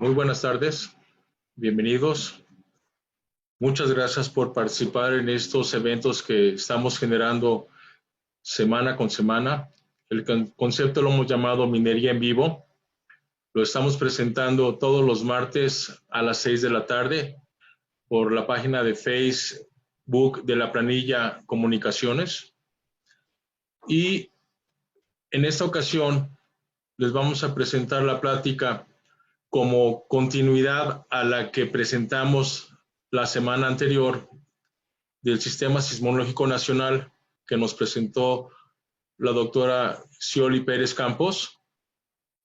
Muy buenas tardes, bienvenidos. Muchas gracias por participar en estos eventos que estamos generando semana con semana. El concepto lo hemos llamado Minería en Vivo. Lo estamos presentando todos los martes a las 6 de la tarde por la página de Facebook de la planilla Comunicaciones. Y en esta ocasión les vamos a presentar la plática como continuidad a la que presentamos la semana anterior del Sistema Sismológico Nacional que nos presentó la doctora Scioli Pérez Campos,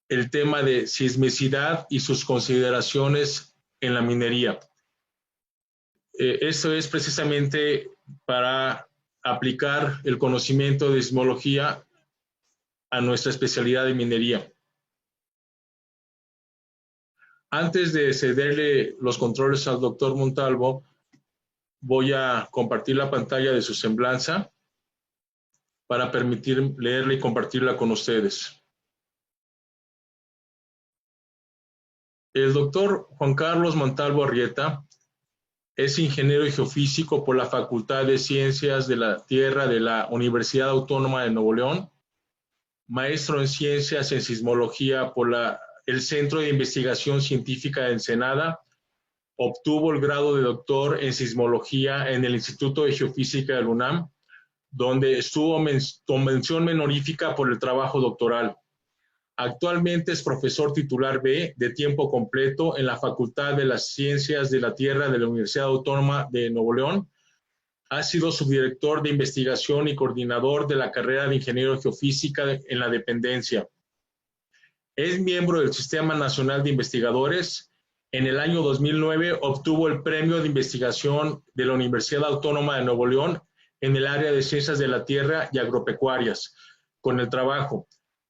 el tema de sismicidad y sus consideraciones en la minería. Esto es precisamente para aplicar el conocimiento de sismología a nuestra especialidad de minería. Antes de cederle los controles al doctor Montalvo, voy a compartir la pantalla de su semblanza para permitir leerla y compartirla con ustedes. El doctor Juan Carlos Montalvo Arrieta es ingeniero geofísico por la Facultad de Ciencias de la Tierra de la Universidad Autónoma de Nuevo León, maestro en Ciencias en Sismología por el Centro de Investigación Científica de Ensenada. Obtuvo el grado de doctor en Sismología en el Instituto de Geofísica de la UNAM, donde estuvo con mención honorífica por el trabajo doctoral. Actualmente es profesor titular B de tiempo completo en la Facultad de las Ciencias de la Tierra de la Universidad Autónoma de Nuevo León. Ha sido subdirector de investigación y coordinador de la carrera de Ingeniero Geofísica en la dependencia. Es miembro del Sistema Nacional de Investigadores. En el año 2009 obtuvo el Premio de Investigación de la Universidad Autónoma de Nuevo León en el área de Ciencias de la Tierra y Agropecuarias, con el trabajo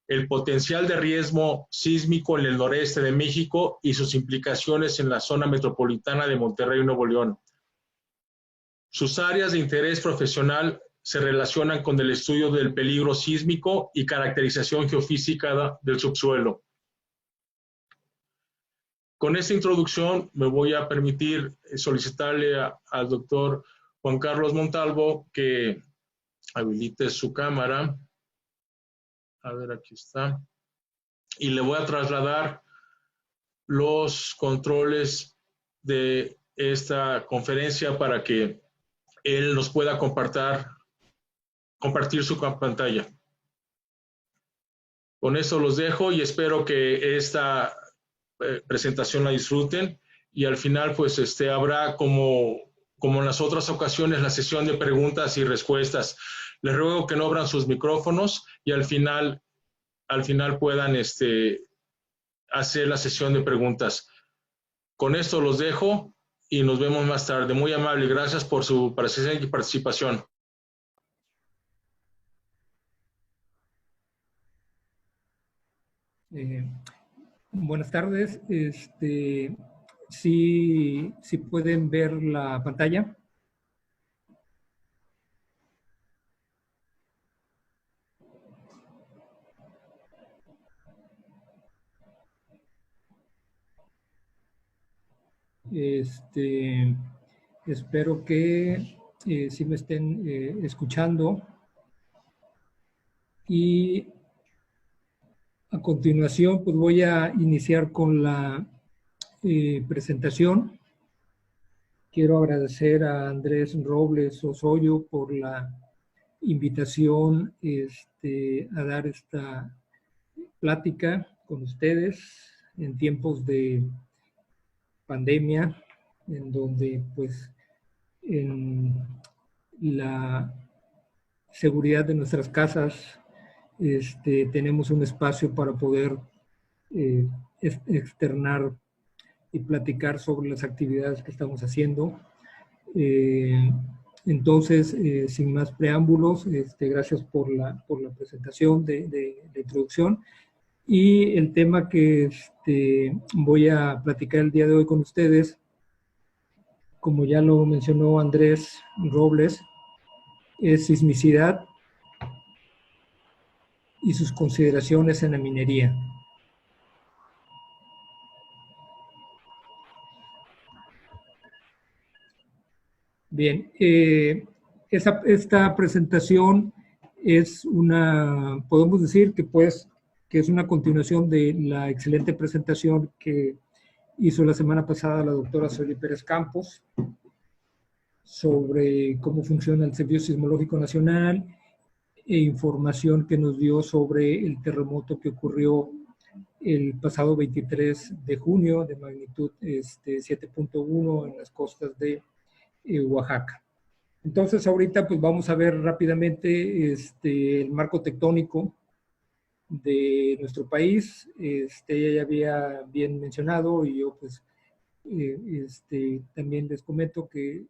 El potencial de riesgo sísmico en el noreste de México y sus implicaciones en la zona metropolitana de Monterrey, Nuevo León. Sus áreas de interés profesional se relacionan con el estudio del peligro sísmico y caracterización geofísica del subsuelo. Con esta introducción me voy a permitir solicitarle al doctor Juan Carlos Montalvo que habilite su cámara. A ver, aquí está. Y le voy a trasladar los controles de esta conferencia para que él nos pueda compartir su pantalla. Con eso los dejo y espero que esta presentación la disfruten y al final pues habrá como en las otras ocasiones la sesión de preguntas y respuestas. Les ruego que no abran sus micrófonos y al final puedan hacer la sesión de preguntas. Con esto los dejo y nos vemos más tarde. Muy amable, gracias por su presencia y participación. Buenas tardes. ¿Sí pueden ver la pantalla? Espero que sí me estén escuchando. Y a continuación, pues voy a iniciar con la presentación. Quiero agradecer a Andrés Robles Osoyo por la invitación a dar esta plática con ustedes en tiempos de pandemia, en donde pues en la seguridad de nuestras casas tenemos un espacio para poder externar y platicar sobre las actividades que estamos haciendo. Entonces, sin más preámbulos, gracias por la presentación de introducción. Y el tema que voy a platicar el día de hoy con ustedes, como ya lo mencionó Andrés Robles, es sismicidad y sus consideraciones en la minería. Bien, esta presentación es una, podemos decir que pues, que es una continuación de la excelente presentación que hizo la semana pasada la doctora Zoe Pérez Campos sobre cómo funciona el Servicio Sismológico Nacional e información que nos dio sobre el terremoto que ocurrió el pasado 23 de junio de magnitud 7.1 en las costas de Oaxaca. Entonces ahorita pues vamos a ver rápidamente el marco tectónico de nuestro país. Ella ya había bien mencionado y yo pues también les comento que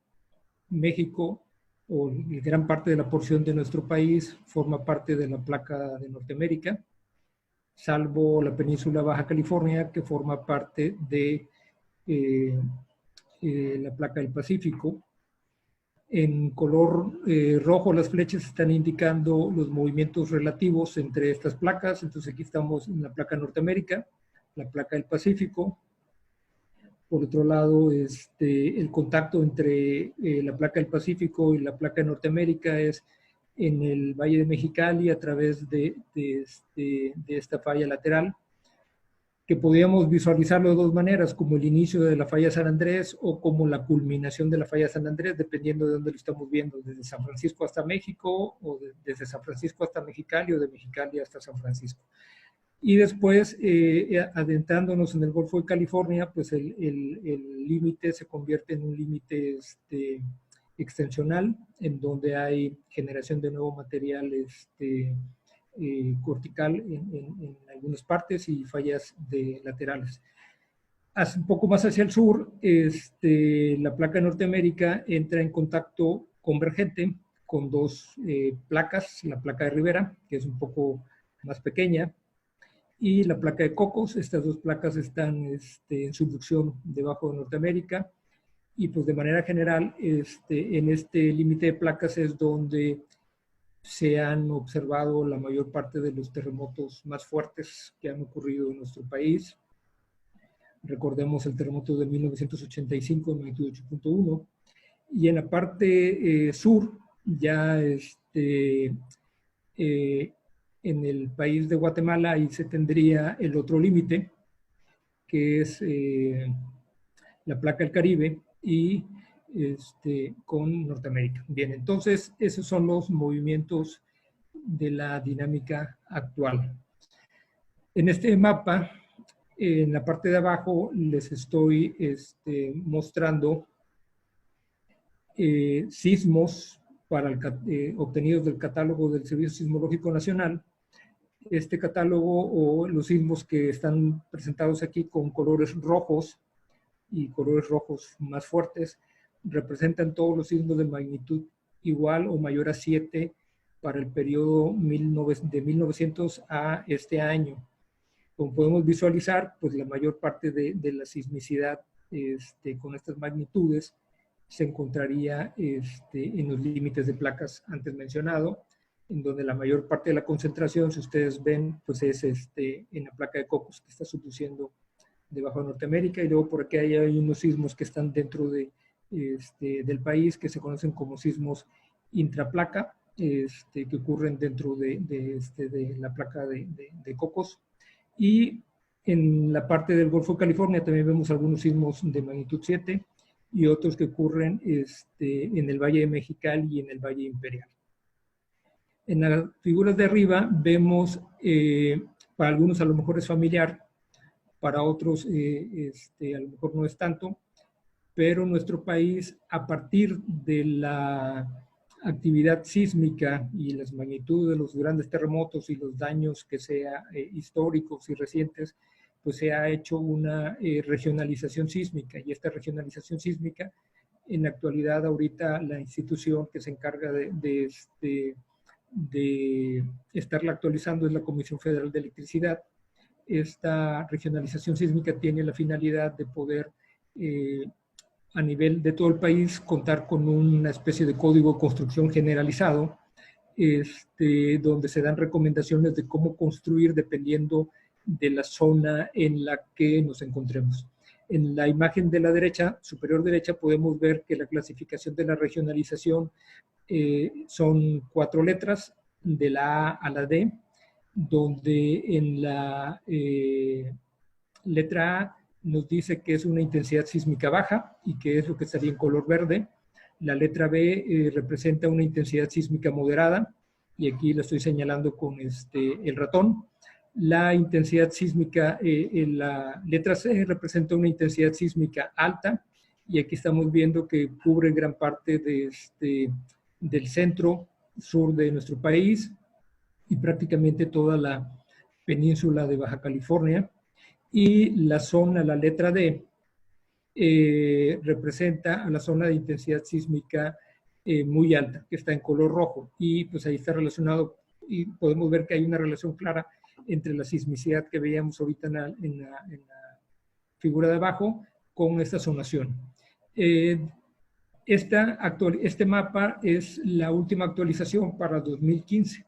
México o gran parte de la porción de nuestro país forma parte de la placa de Norteamérica, salvo la península Baja California, que forma parte de la placa del Pacífico. En color rojo las flechas están indicando los movimientos relativos entre estas placas. Entonces aquí estamos en la placa Norteamérica, la placa del Pacífico. Por otro lado, el contacto entre la placa del Pacífico y la placa de Norteamérica es en el Valle de Mexicali a través de esta falla lateral, que podíamos visualizarlo de dos maneras, como el inicio de la falla San Andrés o como la culminación de la falla San Andrés, dependiendo de dónde lo estamos viendo, desde San Francisco hasta México, o desde San Francisco hasta Mexicali, o de Mexicali hasta San Francisco. Y después, adentrándonos en el Golfo de California, pues el límite se convierte en un límite extensional, en donde hay generación de nuevo material cortical en algunas partes y fallas laterales. Un poco más hacia el sur, la placa de Norteamérica entra en contacto convergente con dos placas, la placa de Rivera, que es un poco más pequeña, y la placa de Cocos. Estas dos placas están en subducción debajo de Norteamérica, y pues de manera general en este límite de placas es donde se han observado la mayor parte de los terremotos más fuertes que han ocurrido en nuestro país. Recordemos el terremoto de 1985 de magnitud 8.1, y en la parte sur ya en el país de Guatemala ahí se tendría el otro límite, que es la placa del Caribe y con Norteamérica. Bien, entonces esos son los movimientos de la dinámica actual. En este mapa, en la parte de abajo, les estoy mostrando sismos obtenidos del catálogo del Servicio Sismológico Nacional. Este catálogo, o los sismos que están presentados aquí con colores rojos y colores rojos más fuertes, representan todos los sismos de magnitud igual o mayor a 7 para el periodo de 1900 a este año. Como podemos visualizar, pues la mayor parte de la sismicidad con estas magnitudes se encontraría en los límites de placas antes mencionado, en donde la mayor parte de la concentración, si ustedes ven, pues es en la placa de Cocos, que está subduciendo debajo de Norteamérica, y luego por aquí hay unos sismos que están dentro del país, que se conocen como sismos intraplaca, que ocurren dentro de la placa de Cocos. Y en la parte del Golfo de California también vemos algunos sismos de magnitud 7 y otros que ocurren en el Valle de Mexicali y en el Valle Imperial. En las figuras de arriba vemos, para algunos a lo mejor es familiar, para otros a lo mejor no es tanto, pero nuestro país, a partir de la actividad sísmica y las magnitudes de los grandes terremotos y los daños que sea históricos y recientes, pues se ha hecho una regionalización sísmica, y esta regionalización sísmica, en la actualidad ahorita la institución que se encarga de estarla actualizando es la Comisión Federal de Electricidad. Esta regionalización sísmica tiene la finalidad de poder a nivel de todo el país contar con una especie de código de construcción generalizado, donde se dan recomendaciones de cómo construir dependiendo de la zona en la que nos encontremos. En la imagen de la derecha, superior derecha, podemos ver que la clasificación de la regionalización son 4 letras, de la A a la D, donde en la letra A nos dice que es una intensidad sísmica baja y que es lo que estaría en color verde. La letra B representa una intensidad sísmica moderada, y aquí la estoy señalando con el ratón. La intensidad sísmica, en la letra C representa una intensidad sísmica alta, y aquí estamos viendo que cubre gran parte del centro sur de nuestro país y prácticamente toda la península de Baja California. Y la zona, la letra D, representa a la zona de intensidad sísmica muy alta, que está en color rojo, y pues ahí está relacionado, y podemos ver que hay una relación clara entre la sismicidad que veíamos ahorita en la figura de abajo con esta zonación. Este mapa es la última actualización para 2015.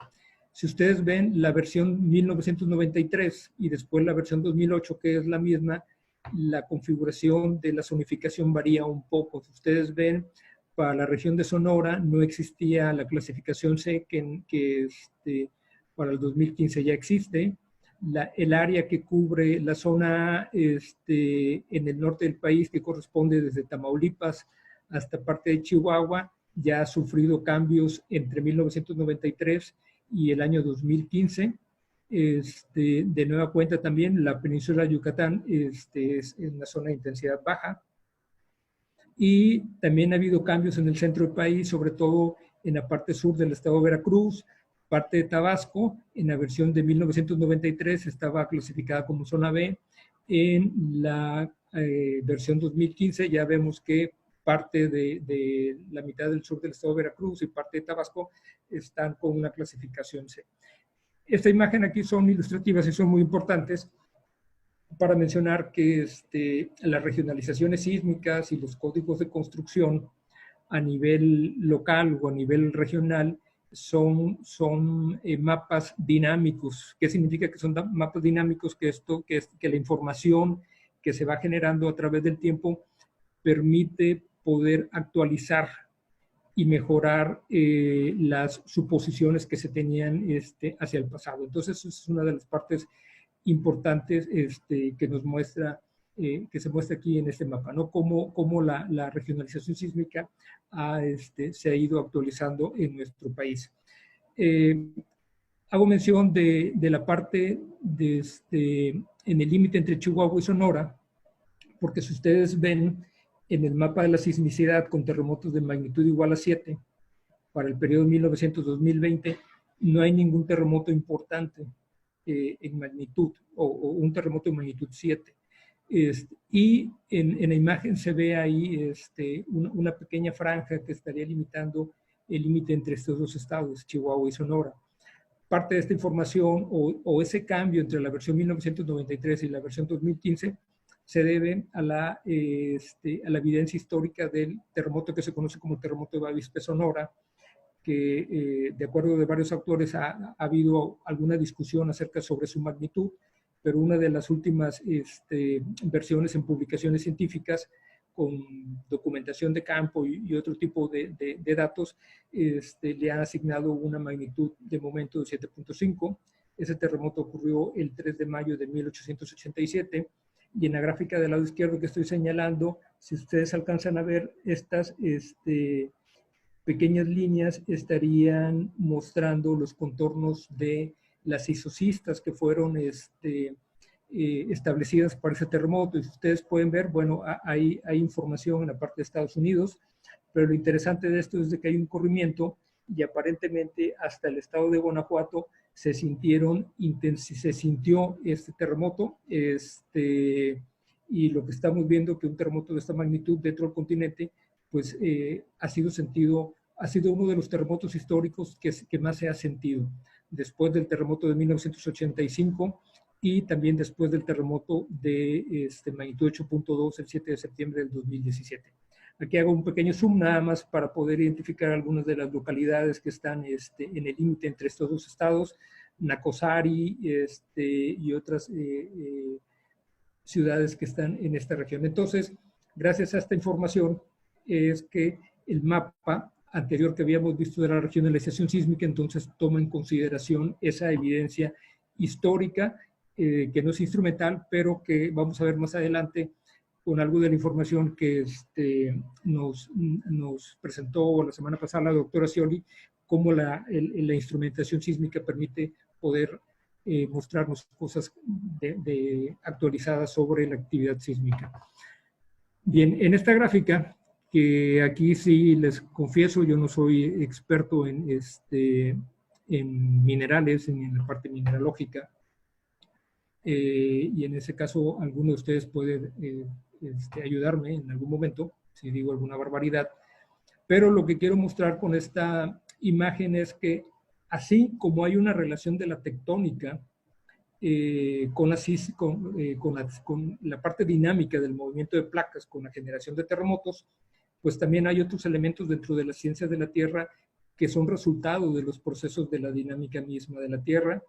Si ustedes ven la versión 1993 y después la versión 2008, que es la misma, la configuración de la zonificación varía un poco. Si ustedes ven, para la región de Sonora no existía la clasificación C, que para el 2015 ya existe. El área que cubre la zona en el norte del país, que corresponde desde Tamaulipas hasta parte de Chihuahua, ya ha sufrido cambios entre 1993 y el año 2015. De nueva cuenta también la península de Yucatán es en la zona de intensidad baja. Y también ha habido cambios en el centro del país, sobre todo en la parte sur del estado de Veracruz, parte de Tabasco. En la versión de 1993 estaba clasificada como zona B. En la versión 2015 ya vemos que parte de la mitad del sur del estado de Veracruz y parte de Tabasco están con una clasificación C. Esta imagen aquí son ilustrativas y son muy importantes para mencionar que las regionalizaciones sísmicas y los códigos de construcción a nivel local o a nivel regional son mapas dinámicos. ¿Qué significa que son mapas dinámicos? Que la información que se va generando a través del tiempo permite poder actualizar y mejorar las suposiciones que se tenían hacia el pasado. Entonces, es una de las partes importantes que nos muestra, que se muestra aquí en este mapa, ¿no? Cómo la regionalización sísmica se ha ido actualizando en nuestro país. Hago mención de la parte en el límite entre Chihuahua y Sonora, porque si ustedes ven en el mapa de la sismicidad con terremotos de magnitud igual a 7, para el periodo 1900-2020, no hay ningún terremoto importante en magnitud, o un terremoto de magnitud 7. Y en la imagen se ve ahí una pequeña franja que estaría limitando el límite entre estos dos estados, Chihuahua y Sonora. Parte de esta información o ese cambio entre la versión 1993 y la versión 2015 se debe a la evidencia histórica del terremoto que se conoce como el terremoto de Bavispe, Sonora, que de acuerdo de varios autores ha habido alguna discusión acerca sobre su magnitud, pero una de las últimas versiones en publicaciones científicas con documentación de campo y otro tipo de datos, le han asignado una magnitud de momento de 7.5. Ese terremoto ocurrió el 3 de mayo de 1887, y en la gráfica del lado izquierdo que estoy señalando, si ustedes alcanzan a ver estas pequeñas líneas, estarían mostrando los contornos de las isocistas que fueron establecidas para ese terremoto. Y si ustedes pueden ver, bueno, hay información en la parte de Estados Unidos, pero lo interesante de esto es de que hay un corrimiento, y aparentemente hasta el estado de Guanajuato se sintió este terremoto, y lo que estamos viendo que un terremoto de esta magnitud dentro del continente, pues ha sido uno de los terremotos históricos que más se ha sentido, después del terremoto de 1985 y también después del terremoto de magnitud 8.2 el 7 de septiembre del 2017. Aquí hago un pequeño zoom nada más para poder identificar algunas de las localidades que están en el límite entre estos dos estados, Nacozari y otras ciudades que están en esta región. Entonces, gracias a esta información es que el mapa anterior que habíamos visto de la regionalización sísmica, entonces toma en consideración esa evidencia histórica, que no es instrumental, pero que vamos a ver más adelante con algo de la información que nos presentó la semana pasada la doctora Scioli, cómo la instrumentación sísmica permite poder mostrarnos cosas actualizadas sobre la actividad sísmica. Bien, en esta gráfica, que aquí sí les confieso, yo no soy experto en minerales, en la parte mineralógica, y en ese caso alguno de ustedes puede ayudarme en algún momento, si digo alguna barbaridad, pero lo que quiero mostrar con esta imagen es que así como hay una relación de la tectónica con la parte dinámica del movimiento de placas, con la generación de terremotos, pues también hay otros elementos dentro de las ciencias de la Tierra que son resultado de los procesos de la dinámica misma de la Tierra.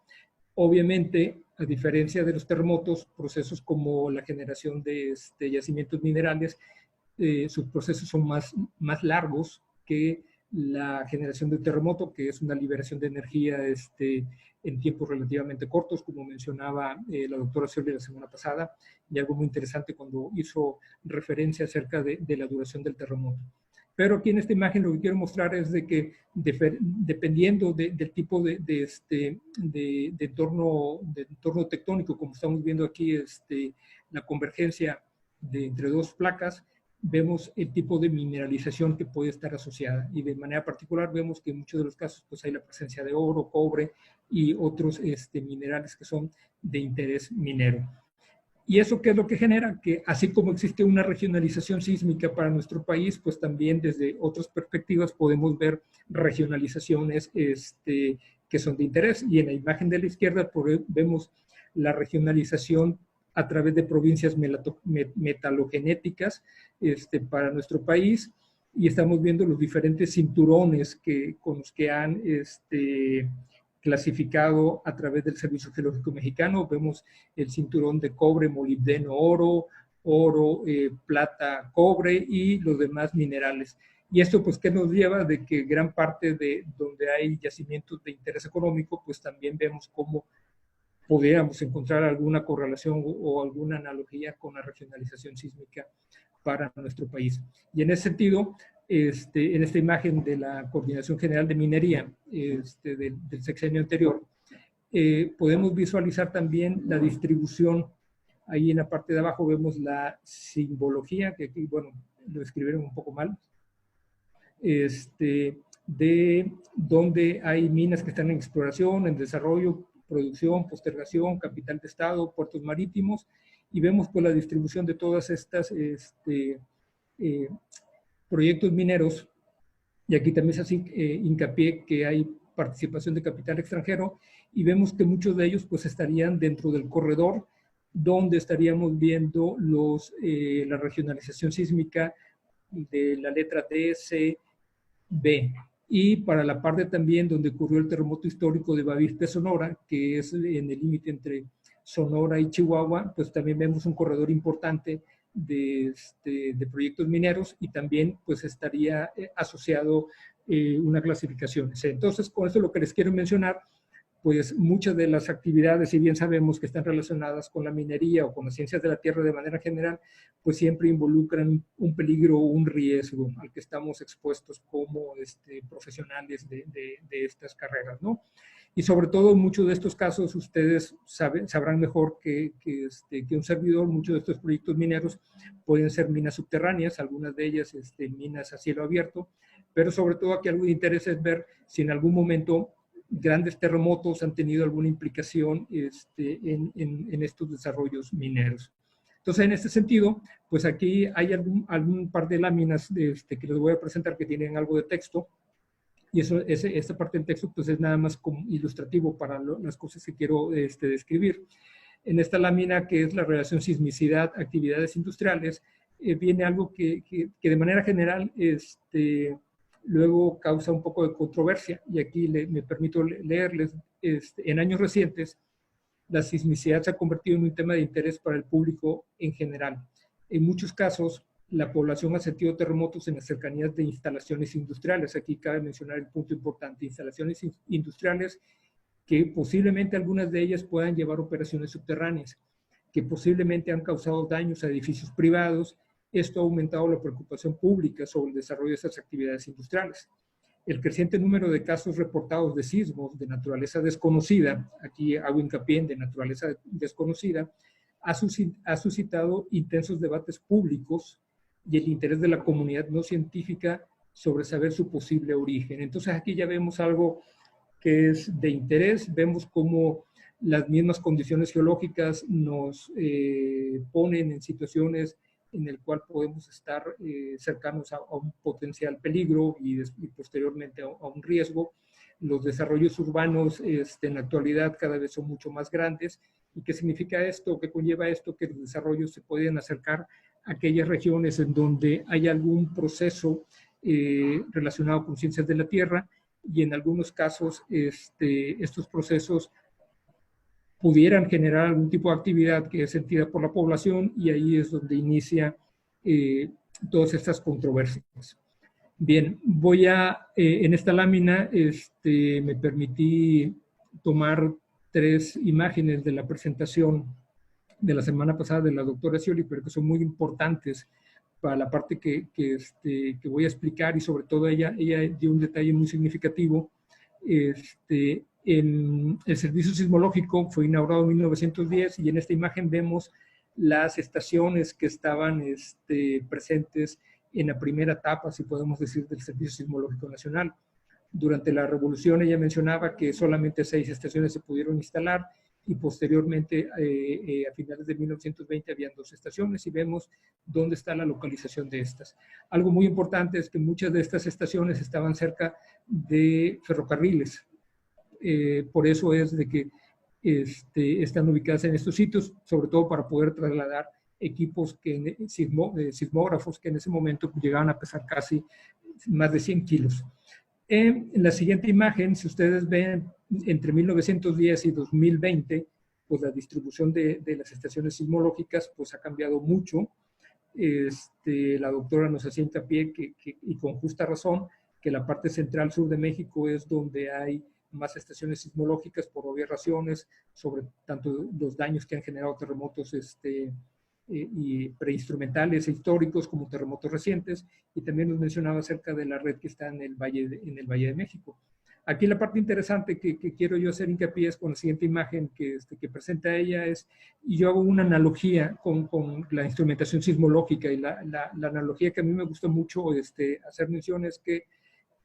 Obviamente, a diferencia de los terremotos, procesos como la generación de yacimientos minerales, sus procesos son más largos que la generación de un terremoto, que es una liberación de energía en tiempos relativamente cortos, como mencionaba la doctora Scioli la semana pasada, y algo muy interesante cuando hizo referencia acerca de la duración del terremoto. Pero aquí en esta imagen lo que quiero mostrar es de que dependiendo del tipo de entorno tectónico, como estamos viendo aquí, la convergencia entre dos placas, vemos el tipo de mineralización que puede estar asociada. Y de manera particular vemos que en muchos de los casos pues hay la presencia de oro, cobre y otros minerales que son de interés minero. ¿Y eso qué es lo que genera? Que así como existe una regionalización sísmica para nuestro país, pues también desde otras perspectivas podemos ver regionalizaciones que son de interés. Y en la imagen de la izquierda vemos la regionalización a través de provincias metalogenéticas para nuestro país, y estamos viendo los diferentes cinturones con los que han clasificado a través del Servicio Geológico Mexicano. Vemos el cinturón de cobre, molibdeno, oro, plata, cobre y los demás minerales. Y esto, pues, ¿qué nos lleva? De que gran parte de donde hay yacimientos de interés económico, pues también vemos cómo podríamos encontrar alguna correlación o alguna analogía con la regionalización sísmica para nuestro país. Y en ese sentido, en esta imagen de la Coordinación General de Minería del sexenio anterior, podemos visualizar también la distribución. Ahí en la parte de abajo vemos la simbología, que aquí, bueno, lo escribieron un poco mal, de donde hay minas que están en exploración, en desarrollo, producción, postergación, capital de Estado, puertos marítimos, y vemos pues la distribución de todas estas proyectos mineros, y aquí también se hace hincapié que hay participación de capital extranjero, y vemos que muchos de ellos pues estarían dentro del corredor donde estaríamos viendo la regionalización sísmica de la letra D, C, B. Y para la parte también donde ocurrió el terremoto histórico de Bavispe, Sonora, que es en el límite entre Sonora y Chihuahua, pues también vemos un corredor importante de proyectos mineros, y también pues estaría asociado una clasificación. Entonces, con esto lo que les quiero mencionar, pues muchas de las actividades, si bien sabemos que están relacionadas con la minería o con las ciencias de la Tierra de manera general, pues siempre involucran un peligro o un riesgo al que estamos expuestos como profesionales de estas carreras, ¿no? Y sobre todo en muchos de estos casos ustedes sabrán mejor que un servidor, muchos de estos proyectos mineros pueden ser minas subterráneas, algunas de ellas minas a cielo abierto, pero sobre todo aquí algo de interés es ver si en algún momento grandes terremotos han tenido alguna implicación en estos desarrollos mineros. Entonces, en este sentido, pues aquí hay algún par de láminas que les voy a presentar que tienen algo de texto, y esta parte del texto pues es nada más como ilustrativo para las cosas que quiero describir. En esta lámina, que es la relación sismicidad, actividades industriales, viene algo que de manera general luego causa un poco de controversia, y aquí me permito leerles. En años recientes la sismicidad se ha convertido en un tema de interés para el público en general. En muchos casos, la población ha sentido terremotos en las cercanías de instalaciones industriales. Aquí cabe mencionar el punto importante, instalaciones industriales que posiblemente algunas de ellas puedan llevar operaciones subterráneas, que posiblemente han causado daños a edificios privados. Esto ha aumentado la preocupación pública sobre el desarrollo de estas actividades industriales. El creciente número de casos reportados de sismos de naturaleza desconocida, aquí hago hincapié en de naturaleza desconocida, ha suscitado intensos debates públicos y el interés de la comunidad no científica sobre saber su posible origen. Entonces aquí ya vemos algo que es de interés, vemos cómo las mismas condiciones geológicas nos ponen en situaciones en el cual podemos estar cercanos a un potencial peligro y posteriormente a un riesgo. Los desarrollos urbanos en la actualidad cada vez son mucho más grandes. ¿Y qué significa esto? ¿Qué conlleva esto? Que los desarrollos se pueden acercar a aquellas regiones en donde hay algún proceso relacionado con ciencias de la Tierra, y en algunos casos estos procesos pudieran generar algún tipo de actividad que es sentida por la población, y ahí es donde inicia todas estas controversias. Bien, voy a, en esta lámina me permití tomar 3 imágenes de la presentación de la semana pasada de la doctora Scioli, pero que son muy importantes para la parte que voy a explicar, y sobre todo ella dio un detalle muy significativo. El servicio sismológico fue inaugurado en 1910, y en esta imagen vemos las estaciones que estaban presentes en la primera etapa, si podemos decir, del Servicio Sismológico Nacional. Durante la Revolución ella mencionaba que solamente 6 estaciones se pudieron instalar, y posteriormente a finales de 1920 habían 2 estaciones, y vemos dónde está la localización de estas. Algo muy importante es que muchas de estas estaciones estaban cerca de ferrocarriles. Por eso es de que están ubicadas en estos sitios, sobre todo para poder trasladar equipos sismógrafos que en ese momento llegaban a pesar casi más de 100 kilos. En la siguiente imagen, si ustedes ven, entre 1910 y 2020, pues la distribución de las estaciones sismológicas pues ha cambiado mucho. La doctora nos hacía hincapié y con justa razón, que la parte central sur de México es donde hay más estaciones sismológicas por obvias razones, sobre tanto los daños que han generado terremotos y preinstrumentales e históricos como terremotos recientes, y también nos mencionaba acerca de la red que está en el Valle de México. Aquí la parte interesante que quiero yo hacer hincapié es con la siguiente imagen que presenta ella, y yo hago una analogía con la instrumentación sismológica, y la analogía que a mí me gusta mucho hacer mención es que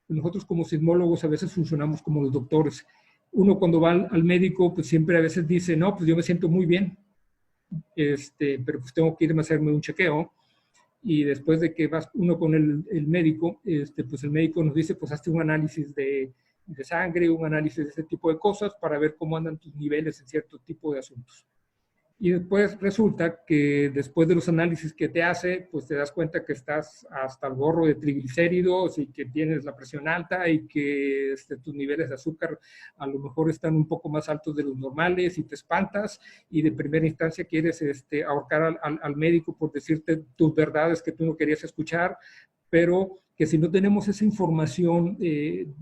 nosotros como sismólogos a veces funcionamos como los doctores. Uno cuando va al médico, pues siempre a veces dice, no, pues yo me siento muy bien, pero pues tengo que irme a hacerme un chequeo, y después de que vas uno con el médico, pues el médico nos dice, pues hazte un análisis de sangre, un análisis de ese tipo de cosas para ver cómo andan tus niveles en cierto tipo de asuntos. Y después resulta que después de los análisis que te hace, pues te das cuenta que estás hasta el gorro de triglicéridos, y que tienes la presión alta, y que tus niveles de azúcar a lo mejor están un poco más altos de los normales, y te espantas, y de primera instancia quieres ahorcar al médico por decirte tus verdades que tú no querías escuchar, pero que si no tenemos esa información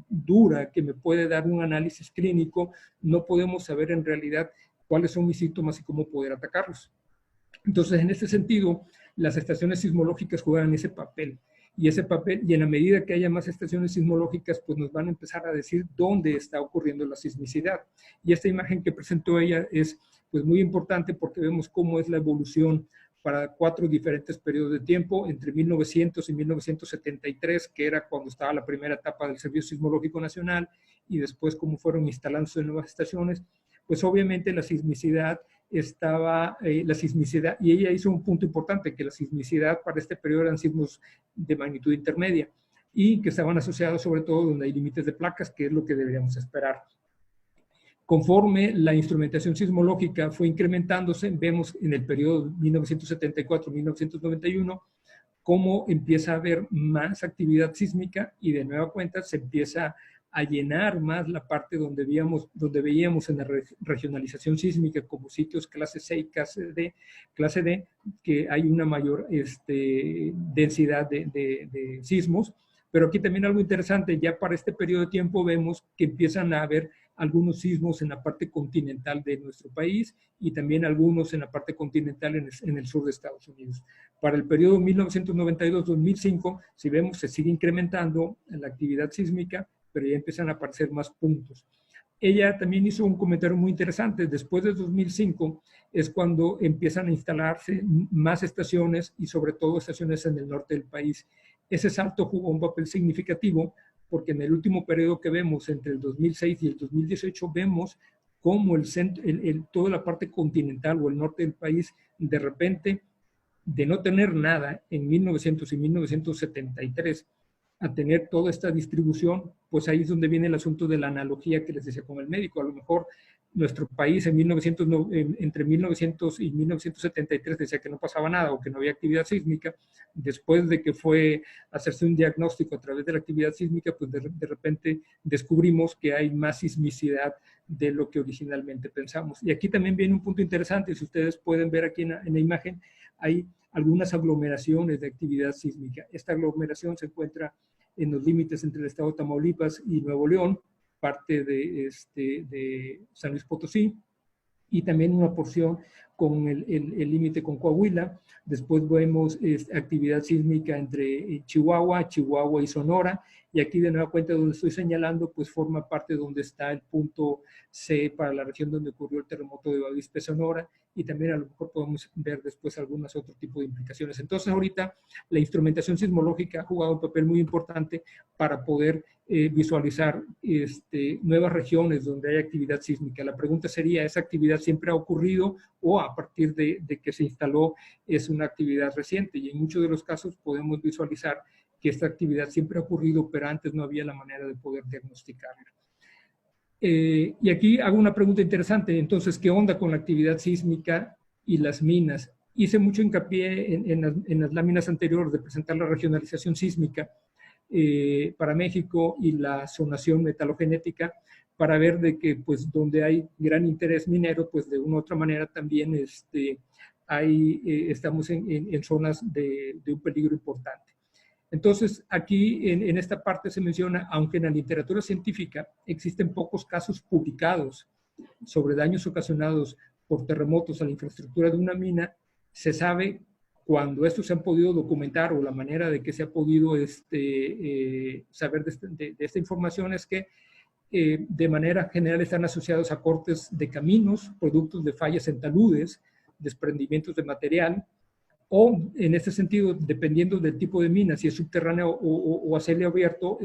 dura que me puede dar un análisis clínico, no podemos saber en realidad cuáles son mis síntomas y cómo poder atacarlos. Entonces, en este sentido, las estaciones sismológicas juegan ese papel. Y en la medida que haya más estaciones sismológicas, pues nos van a empezar a decir dónde está ocurriendo la sismicidad. Y esta imagen que presentó ella es pues muy importante, porque vemos cómo es la evolución para 4 diferentes periodos de tiempo, entre 1900 y 1973, que era cuando estaba la primera etapa del Servicio Sismológico Nacional, y después cómo fueron instalándose nuevas estaciones. Pues obviamente la sismicidad y ella hizo un punto importante, que la sismicidad para este periodo eran sismos de magnitud intermedia, y que estaban asociados sobre todo donde hay límites de placas, que es lo que deberíamos esperar. Conforme la instrumentación sismológica fue incrementándose, vemos en el periodo 1974-1991 cómo empieza a haber más actividad sísmica, y de nueva cuenta se empieza a llenar más la parte donde veíamos en la regionalización sísmica como sitios clase C y clase D, que hay una mayor densidad de sismos. Pero aquí también algo interesante, ya para este periodo de tiempo vemos que empiezan a haber algunos sismos en la parte continental de nuestro país y también algunos en la parte continental en el sur de Estados Unidos. Para el periodo 1992-2005, si vemos, se sigue incrementando la actividad sísmica, pero ya empiezan a aparecer más puntos. Ella también hizo un comentario muy interesante. Después de 2005 es cuando empiezan a instalarse más estaciones y sobre todo estaciones en el norte del país. Ese salto jugó un papel significativo porque en el último periodo que vemos, entre el 2006 y el 2018, vemos cómo toda la parte continental o el norte del país, de repente, de no tener nada en 1900 y 1973, a tener toda esta distribución, pues ahí es donde viene el asunto de la analogía que les decía con el médico. A lo mejor nuestro país entre 1900 y 1973 decía que no pasaba nada o que no había actividad sísmica. Después de que fue a hacerse un diagnóstico a través de la actividad sísmica, pues de repente descubrimos que hay más sismicidad de lo que originalmente pensamos. Y aquí también viene un punto interesante. Si ustedes pueden ver aquí en la imagen, hay algunas aglomeraciones de actividad sísmica. Esta aglomeración se encuentra en los límites entre el estado de Tamaulipas y Nuevo León, parte de San Luis Potosí, y también una porción con el límite con Coahuila. Después vemos actividad sísmica entre Chihuahua y Sonora, y aquí de nueva cuenta donde estoy señalando, pues forma parte donde está el punto C para la región donde ocurrió el terremoto de Bavispe, Sonora, y también a lo mejor podemos ver después algunos otros tipos de implicaciones. Entonces ahorita la instrumentación sismológica ha jugado un papel muy importante para poder visualizar nuevas regiones donde hay actividad sísmica. La pregunta sería, ¿esa actividad siempre ha ocurrido o a partir de que se instaló es una actividad reciente? Y en muchos de los casos podemos visualizar que esta actividad siempre ha ocurrido, pero antes no había la manera de poder diagnosticarla. Y aquí hago una pregunta interesante. Entonces, ¿qué onda con la actividad sísmica y las minas? Hice mucho hincapié en las láminas anteriores de presentar la regionalización sísmica para México y la zonación metalogenética, para ver de que pues donde hay gran interés minero, pues de una u otra manera también estamos en zonas de un peligro importante. Entonces, aquí en esta parte se menciona, aunque en la literatura científica existen pocos casos publicados sobre daños ocasionados por terremotos a la infraestructura de una mina, se sabe cuando estos se han podido documentar o la manera de que se ha podido saber de esta información es que de manera general están asociados a cortes de caminos, productos de fallas en taludes, desprendimientos de material, o en este sentido, dependiendo del tipo de mina, si es subterránea o a cielo abierto,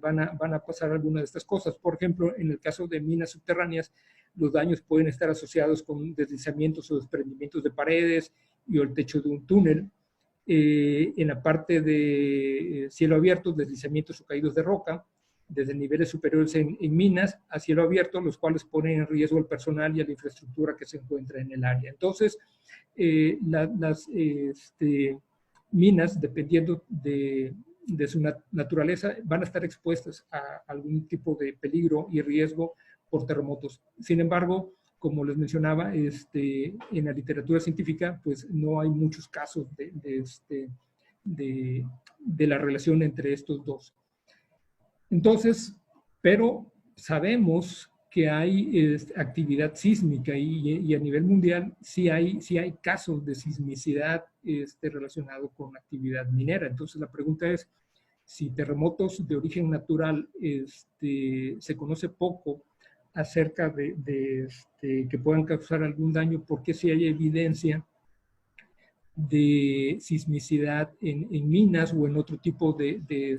van a pasar algunas de estas cosas. Por ejemplo, en el caso de minas subterráneas, los daños pueden estar asociados con deslizamientos o desprendimientos de paredes y o el techo de un túnel. En la parte de cielo abierto, deslizamientos o caídos de roca, desde niveles superiores en minas a cielo abierto, los cuales ponen en riesgo al personal y a la infraestructura que se encuentra en el área. Entonces, las minas, dependiendo de su naturaleza, van a estar expuestas a algún tipo de peligro y riesgo por terremotos. Sin embargo, como les mencionaba, en la literatura científica, pues no hay muchos casos de la relación entre estos dos. Entonces, pero sabemos que hay actividad sísmica y a nivel mundial sí hay casos de sismicidad relacionado con actividad minera. Entonces la pregunta es, si terremotos de origen natural se conoce poco acerca de que puedan causar algún daño, ¿por qué si hay evidencia de sismicidad en minas o en otro tipo de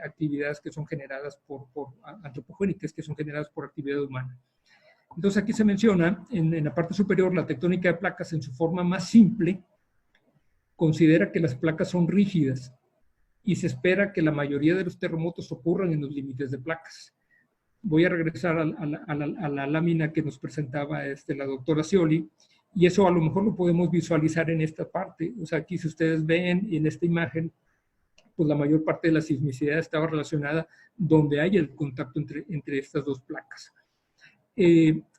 actividades que son generadas por antropogénicas, que son generadas por actividad humana? Entonces aquí se menciona en la parte superior la tectónica de placas en su forma más simple considera que las placas son rígidas y se espera que la mayoría de los terremotos ocurran en los límites de placas. Voy a regresar a la lámina que nos presentaba la doctora Scioli, y eso a lo mejor lo podemos visualizar en esta parte. O sea, aquí si ustedes ven en esta imagen, pues la mayor parte de la sismicidad estaba relacionada donde hay el contacto entre estas dos placas.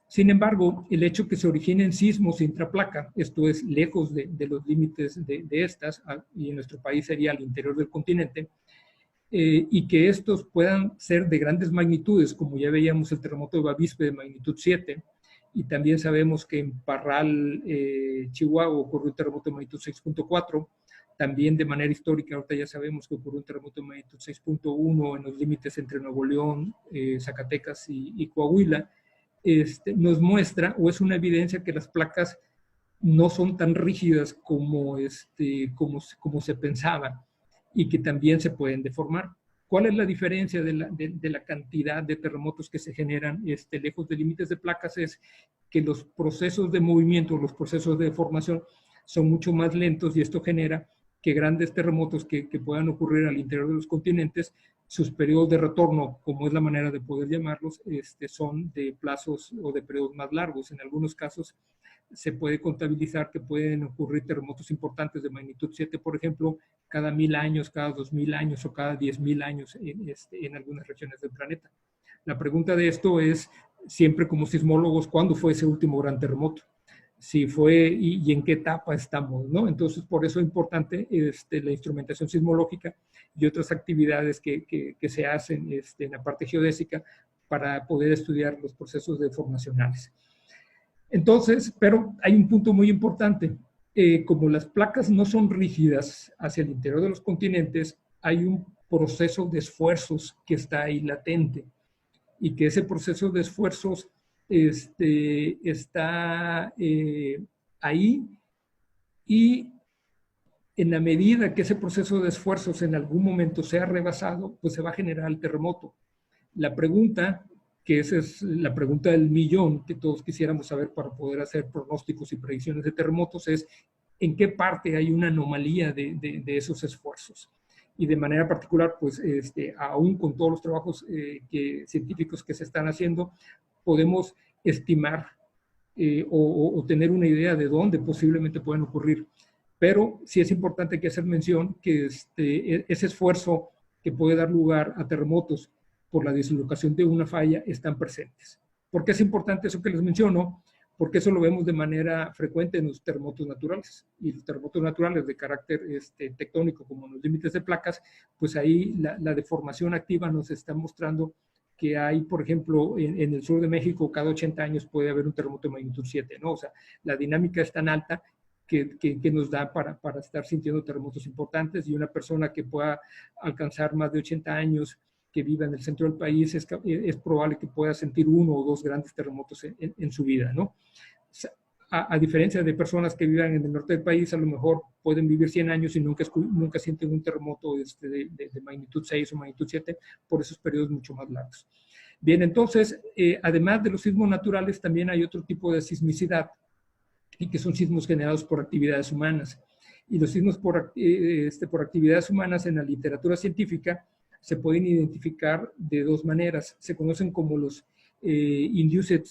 Sin embargo, el hecho que se originen sismos intraplaca, esto es lejos de los límites de estas, y en nuestro país sería al interior del continente, y que estos puedan ser de grandes magnitudes, como ya veíamos el terremoto de Bavispe de magnitud 7, y también sabemos que en Parral, Chihuahua, ocurrió un terremoto de magnitud 6.4, también de manera histórica, ahorita ya sabemos que ocurrió un terremoto de magnitud 6.1 en los límites entre Nuevo León, Zacatecas y Coahuila. Nos muestra, o es una evidencia, que las placas no son tan rígidas como se pensaba, y que también se pueden deformar. ¿Cuál es la diferencia de la cantidad de terremotos que se generan lejos de límites de placas? Es que los procesos de movimiento, los procesos de deformación son mucho más lentos, y esto genera que grandes terremotos que puedan ocurrir al interior de los continentes, sus periodos de retorno, como es la manera de poder llamarlos, son de plazos o de periodos más largos. En algunos casos se puede contabilizar que pueden ocurrir terremotos importantes de magnitud 7, por ejemplo, cada 1000 años, cada 2000 años o cada 10.000 años en algunas regiones del planeta. La pregunta de esto es, siempre como sismólogos, ¿cuándo fue ese último gran terremoto? Si fue y en qué etapa estamos, ¿no? Entonces, por eso es importante la instrumentación sismológica y otras actividades que se hacen en la parte geodésica para poder estudiar los procesos deformacionales. Entonces, pero hay un punto muy importante. Como las placas no son rígidas hacia el interior de los continentes, hay un proceso de esfuerzos que está ahí latente, y que ese proceso de esfuerzos está ahí, y en la medida que ese proceso de esfuerzos en algún momento sea rebasado, pues se va a generar el terremoto. La pregunta, que esa es la pregunta del millón que todos quisiéramos saber para poder hacer pronósticos y predicciones de terremotos, es en qué parte hay una anomalía de esos esfuerzos. Y de manera particular, pues aún con todos los trabajos científicos que se están haciendo, podemos estimar o tener una idea de dónde posiblemente pueden ocurrir. Pero sí es importante que hacer mención que ese esfuerzo que puede dar lugar a terremotos por la dislocación de una falla están presentes. ¿Por qué es importante eso que les menciono? Porque eso lo vemos de manera frecuente en los terremotos naturales. Y los terremotos naturales de carácter tectónico, como en los límites de placas, pues ahí la deformación activa nos está mostrando que hay, por ejemplo, en el sur de México, cada 80 años puede haber un terremoto de magnitud 7, ¿no? O sea, la dinámica es tan alta que nos da para estar sintiendo terremotos importantes, y una persona que pueda alcanzar más de 80 años, que viva en el centro del país, es probable que pueda sentir uno o dos grandes terremotos en su vida, ¿no? A diferencia de personas que vivan en el norte del país, a lo mejor pueden vivir 100 años y nunca sienten un terremoto de magnitud 6 o magnitud 7 por esos periodos mucho más largos. Bien, entonces, además de los sismos naturales, también hay otro tipo de sismicidad, y que son sismos generados por actividades humanas. Y los sismos por actividades humanas en la literatura científica se pueden identificar de dos maneras. Se conocen como los induced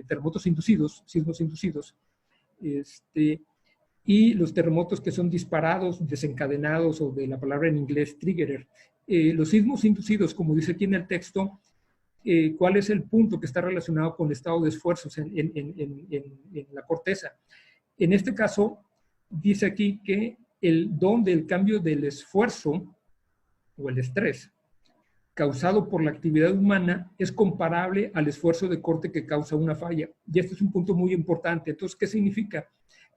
terremotos inducidos, sismos inducidos, y los terremotos que son disparados, desencadenados, o de la palabra en inglés triggered. Los sismos inducidos, como dice aquí en el texto, ¿cuál es el punto que está relacionado con el estado de esfuerzos en la corteza? En este caso, dice aquí que donde el cambio del esfuerzo o el estrés causado por la actividad humana es comparable al esfuerzo de corte que causa una falla. Y este es un punto muy importante. Entonces, ¿qué significa?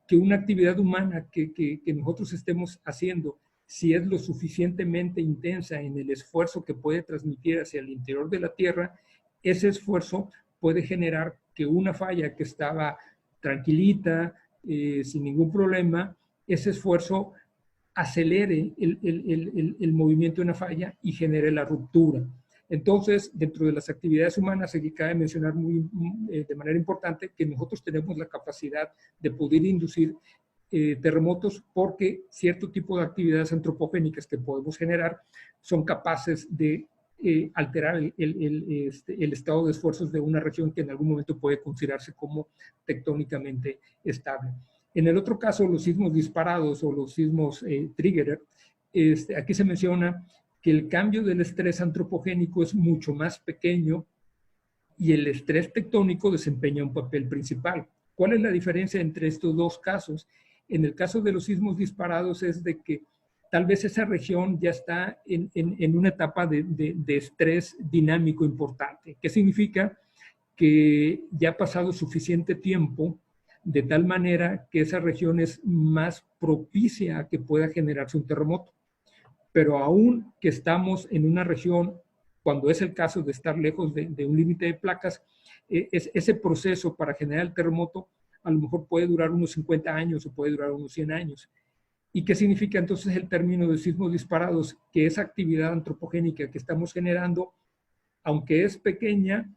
Que una actividad humana que nosotros estemos haciendo, si es lo suficientemente intensa en el esfuerzo que puede transmitir hacia el interior de la Tierra, ese esfuerzo puede generar que una falla que estaba tranquilita, sin ningún problema, ese esfuerzo acelere el movimiento de una falla y genere la ruptura. Entonces, dentro de las actividades humanas, aquí cabe mencionar de manera importante que nosotros tenemos la capacidad de poder inducir terremotos, porque cierto tipo de actividades antropogénicas que podemos generar son capaces de alterar el estado de esfuerzos de una región que en algún momento puede considerarse como tectónicamente estable. En el otro caso, los sismos disparados o los sismos trigger, aquí se menciona que el cambio del estrés antropogénico es mucho más pequeño y el estrés tectónico desempeña un papel principal. ¿Cuál es la diferencia entre estos dos casos? En el caso de los sismos disparados es de que tal vez esa región ya está en una etapa de estrés dinámico importante. ¿Qué significa? Que ya ha pasado suficiente tiempo de tal manera que esa región es más propicia a que pueda generarse un terremoto. Pero aún que estamos en una región, cuando es el caso de estar lejos de un límite de placas, ese proceso para generar el terremoto a lo mejor puede durar unos 50 años o puede durar unos 100 años. ¿Y qué significa entonces el término de sismos disparados? Que esa actividad antropogénica que estamos generando, aunque es pequeña,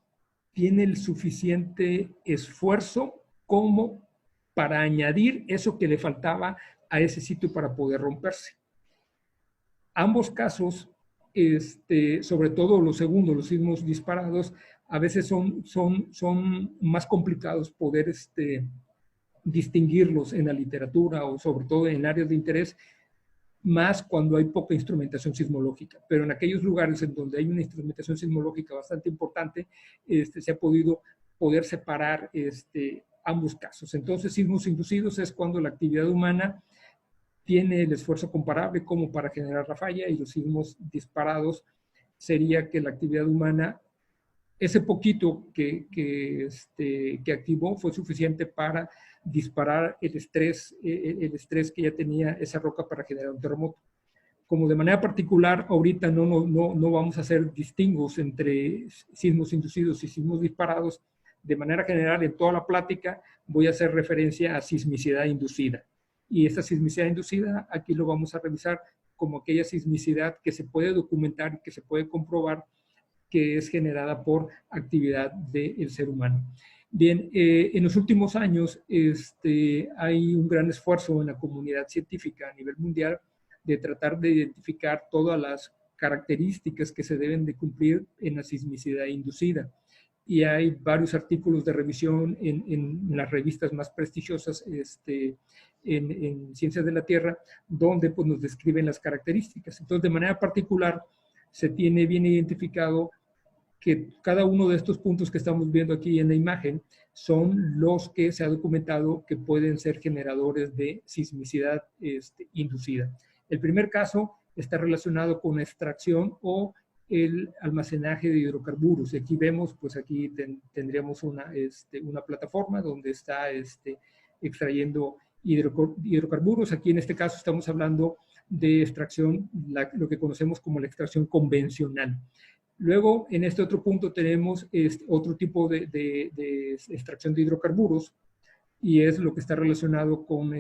tiene el suficiente esfuerzo como para añadir eso que le faltaba a ese sitio para poder romperse. Ambos casos, sobre todo los segundos, los sismos disparados, a veces son más complicados poder distinguirlos en la literatura o sobre todo en áreas de interés, más cuando hay poca instrumentación sismológica. Pero en aquellos lugares en donde hay una instrumentación sismológica bastante importante, se ha podido separar ambos casos. Entonces, sismos inducidos es cuando la actividad humana tiene el esfuerzo comparable como para generar la falla, y los sismos disparados sería que la actividad humana, ese poquito que activó fue suficiente para disparar el estrés que ya tenía esa roca para generar un terremoto. Como de manera particular, ahorita no vamos a hacer distingos entre sismos inducidos y sismos disparados. De manera general, en toda la plática voy a hacer referencia a sismicidad inducida. Y esta sismicidad inducida, aquí lo vamos a revisar como aquella sismicidad que se puede documentar y que se puede comprobar que es generada por actividad del ser humano. Bien, en los últimos años hay un gran esfuerzo en la comunidad científica a nivel mundial de tratar de identificar todas las características que se deben de cumplir en la sismicidad inducida. Y hay varios artículos de revisión en las revistas más prestigiosas en Ciencias de la Tierra, donde pues, nos describen las características. Entonces, de manera particular, se tiene bien identificado que cada uno de estos puntos que estamos viendo aquí en la imagen son los que se ha documentado que pueden ser generadores de sismicidad inducida. El primer caso está relacionado con extracción o el almacenaje de hidrocarburos. Y aquí vemos, pues aquí tendríamos una plataforma donde está extrayendo hidrocarburos. Aquí en este caso estamos hablando de extracción, lo que conocemos como la extracción convencional. Luego, en este otro punto tenemos otro tipo de extracción de hidrocarburos, y es lo que está relacionado con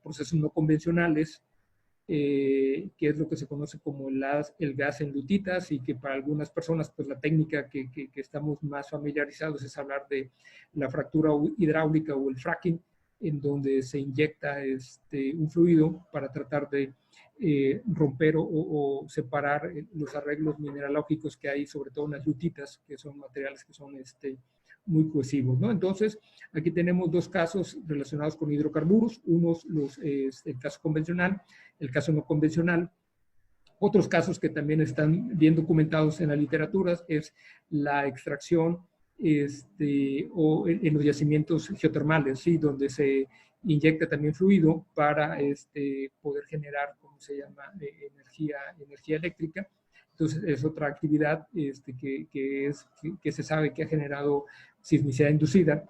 procesos no convencionales, que es lo que se conoce como el gas en lutitas, y que para algunas personas, pues la técnica que estamos más familiarizados es hablar de la fractura hidráulica o el fracking, en donde se inyecta un fluido para tratar de romper o separar los arreglos mineralógicos que hay, sobre todo en las lutitas, que son materiales que son muy cohesivos, ¿no? Entonces, aquí tenemos dos casos relacionados con hidrocarburos, el caso convencional, el caso no convencional. Otros casos que también están bien documentados en la literatura es la extracción o en los yacimientos geotermales, ¿sí? Donde se inyecta también fluido para poder generar, ¿cómo se llama?, energía eléctrica. Entonces, es otra actividad que se sabe que ha generado sismicidad inducida.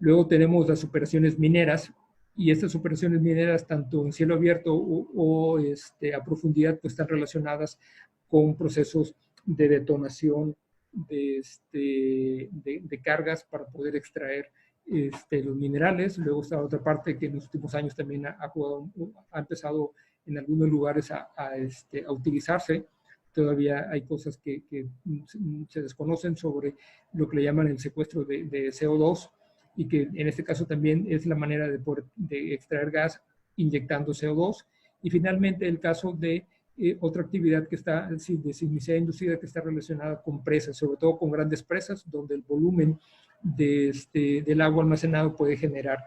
Luego tenemos las operaciones mineras, y estas operaciones mineras, tanto en cielo abierto o a profundidad, pues están relacionadas con procesos de detonación de cargas para poder extraer los minerales. Luego está otra parte que en los últimos años también ha empezado en algunos lugares a utilizarse. Todavía hay cosas que se desconocen sobre lo que le llaman el secuestro de CO2, y que en este caso también es la manera de extraer gas inyectando CO2. Y finalmente el caso de otra actividad que está de sismicidad inducida que está relacionada con presas, sobre todo con grandes presas, donde el volumen del agua almacenado puede generar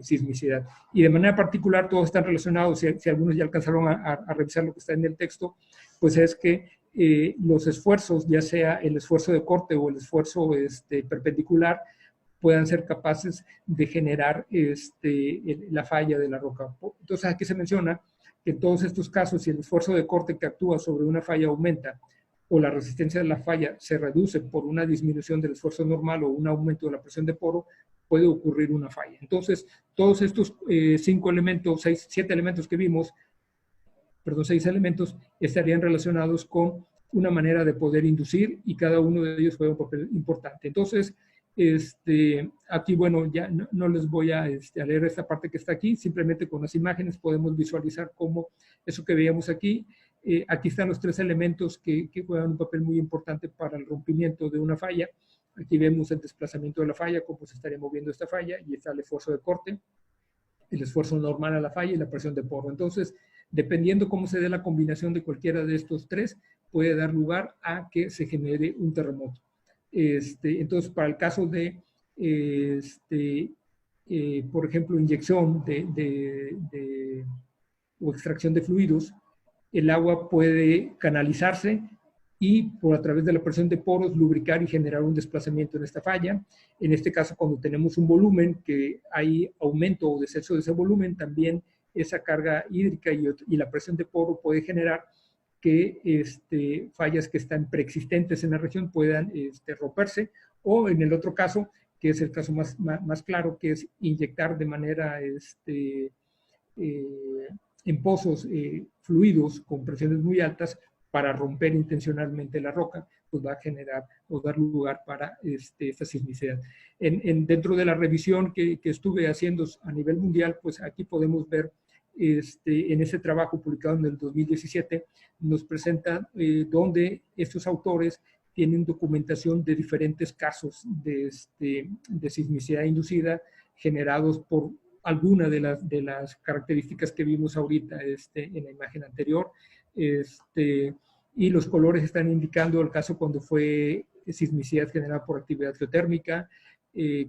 sismicidad. Y de manera particular todos están relacionados, si algunos ya alcanzaron a revisar lo que está en el texto, pues es que los esfuerzos, ya sea el esfuerzo de corte o el esfuerzo perpendicular, puedan ser capaces de generar la falla de la roca. Entonces aquí se menciona que en todos estos casos, si el esfuerzo de corte que actúa sobre una falla aumenta o la resistencia de la falla se reduce por una disminución del esfuerzo normal o un aumento de la presión de poro, puede ocurrir una falla. Entonces, todos estos 7 elementos que vimos, perdón, 6 elementos, estarían relacionados con una manera de poder inducir y cada uno de ellos juega un papel importante. Entonces, aquí, bueno, ya no les voy a leer esta parte que está aquí, simplemente con las imágenes podemos visualizar cómo eso que veíamos aquí. Aquí están los 3 elementos que juegan un papel muy importante para el rompimiento de una falla. Aquí vemos el desplazamiento de la falla, cómo se estaría moviendo esta falla, y está el esfuerzo de corte, el esfuerzo normal a la falla y la presión de poro. Entonces, dependiendo cómo se dé la combinación de cualquiera de estos 3, puede dar lugar a que se genere un terremoto. Entonces, para el caso de, por ejemplo, inyección o extracción de fluidos, el agua puede canalizarse y por a través de la presión de poros lubricar y generar un desplazamiento en esta falla. En este caso, cuando tenemos un volumen que hay aumento o descenso de ese volumen, también esa carga hídrica y la presión de poro puede generar que fallas que están preexistentes en la región puedan romperse, o en el otro caso, que es el caso más claro, que es inyectar de manera en pozos fluidos con presiones muy altas para romper intencionalmente la roca, pues va a generar o dar lugar para esta sismicidad. Dentro de la revisión que estuve haciendo a nivel mundial, pues aquí podemos ver en ese trabajo publicado en el 2017, nos presenta donde estos autores tienen documentación de diferentes casos de sismicidad inducida generados por alguna de las características que vimos ahorita en la imagen anterior. Y los colores están indicando el caso cuando fue sismicidad generada por actividad geotérmica,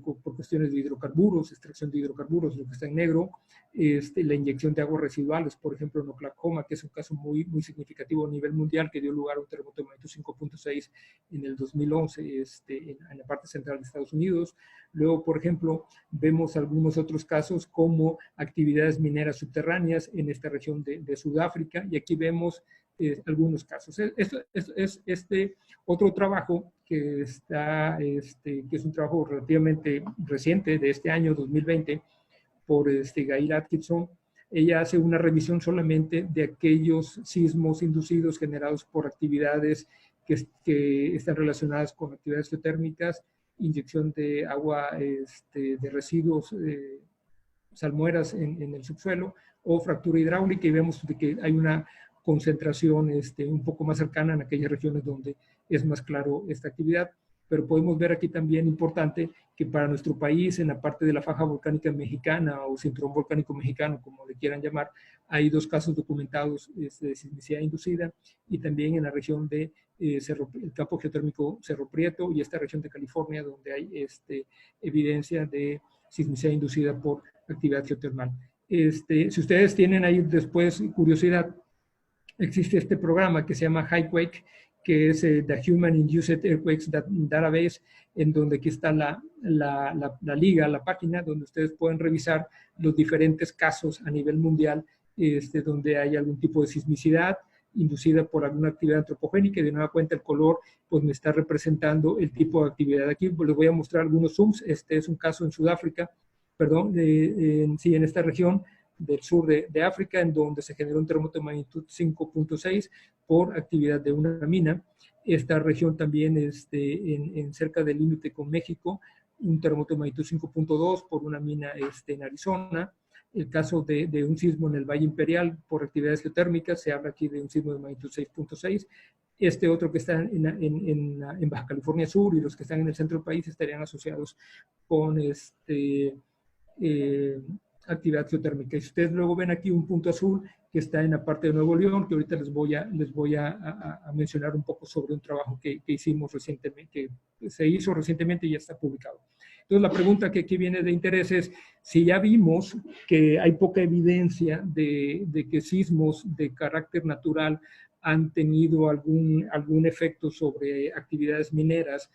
por cuestiones de hidrocarburos, extracción de hidrocarburos, lo que está en negro, la inyección de aguas residuales, por ejemplo en Oklahoma, que es un caso muy significativo a nivel mundial, que dio lugar a un terremoto de magnitud 5.6 en el 2011 en la parte central de Estados Unidos. Luego, por ejemplo, vemos algunos otros casos como actividades mineras subterráneas en esta región de Sudáfrica, y aquí vemos algunos casos. Esto es otro trabajo que está, que es un trabajo relativamente reciente de este año 2020 por Gail Atkinson. Ella hace una revisión solamente de aquellos sismos inducidos generados por actividades que están relacionadas con actividades geotérmicas, inyección de agua de residuos salmueras en el subsuelo o fractura hidráulica, y vemos que hay una concentración un poco más cercana en aquellas regiones donde es más claro esta actividad. Pero podemos ver aquí también importante que para nuestro país, en la parte de la faja volcánica mexicana o cinturón volcánico mexicano, como le quieran llamar, hay 2 casos documentados de sismicidad inducida, y también en la región de el campo geotérmico Cerro Prieto y esta región de California, donde hay evidencia de sismicidad inducida por actividad geotermal. Si ustedes tienen ahí después curiosidad, existe este programa que se llama HighQuake, que es The Human Induced Earthquakes Database, en donde aquí está la liga, la página, donde ustedes pueden revisar los diferentes casos a nivel mundial, donde hay algún tipo de sismicidad inducida por alguna actividad antropogénica, y de nueva cuenta el color pues me está representando el tipo de actividad. Aquí pues, les voy a mostrar algunos zooms. Este es un caso en Sudáfrica, perdón, sí, en esta región del sur de África, en donde se generó un terremoto de magnitud 5.6 por actividad de una mina. Esta región también en cerca del límite con México, un terremoto de magnitud 5.2 por una mina en Arizona. El caso de un sismo en el Valle Imperial por actividades geotérmicas, se habla aquí de un sismo de magnitud 6.6. Este otro que está en Baja California Sur, y los que están en el centro del país estarían asociados con actividad geotérmica. Y ustedes luego ven aquí un punto azul, que está en la parte de Nuevo León, que ahorita les voy a mencionar un poco sobre un trabajo que hicimos recientemente, que se hizo recientemente y ya está publicado. Entonces, la pregunta que aquí viene de interés es, si ya vimos que hay poca evidencia de que sismos de carácter natural han tenido algún efecto sobre actividades mineras,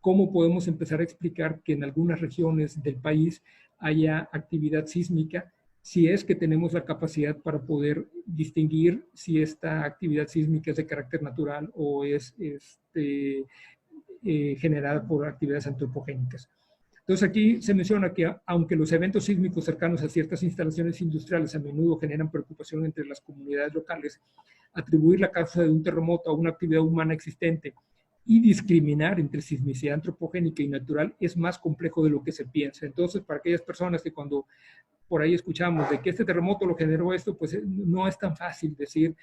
¿cómo podemos empezar a explicar que en algunas regiones del país haya actividad sísmica, si es que tenemos la capacidad para poder distinguir si esta actividad sísmica es de carácter natural o es generada por actividades antropogénicas? Entonces aquí se menciona que aunque los eventos sísmicos cercanos a ciertas instalaciones industriales a menudo generan preocupación entre las comunidades locales, atribuir la causa de un terremoto a una actividad humana existente y discriminar entre sismicidad antropogénica y natural es más complejo de lo que se piensa. Entonces, para aquellas personas que cuando por ahí escuchamos de que este terremoto lo generó esto, pues no es tan fácil decir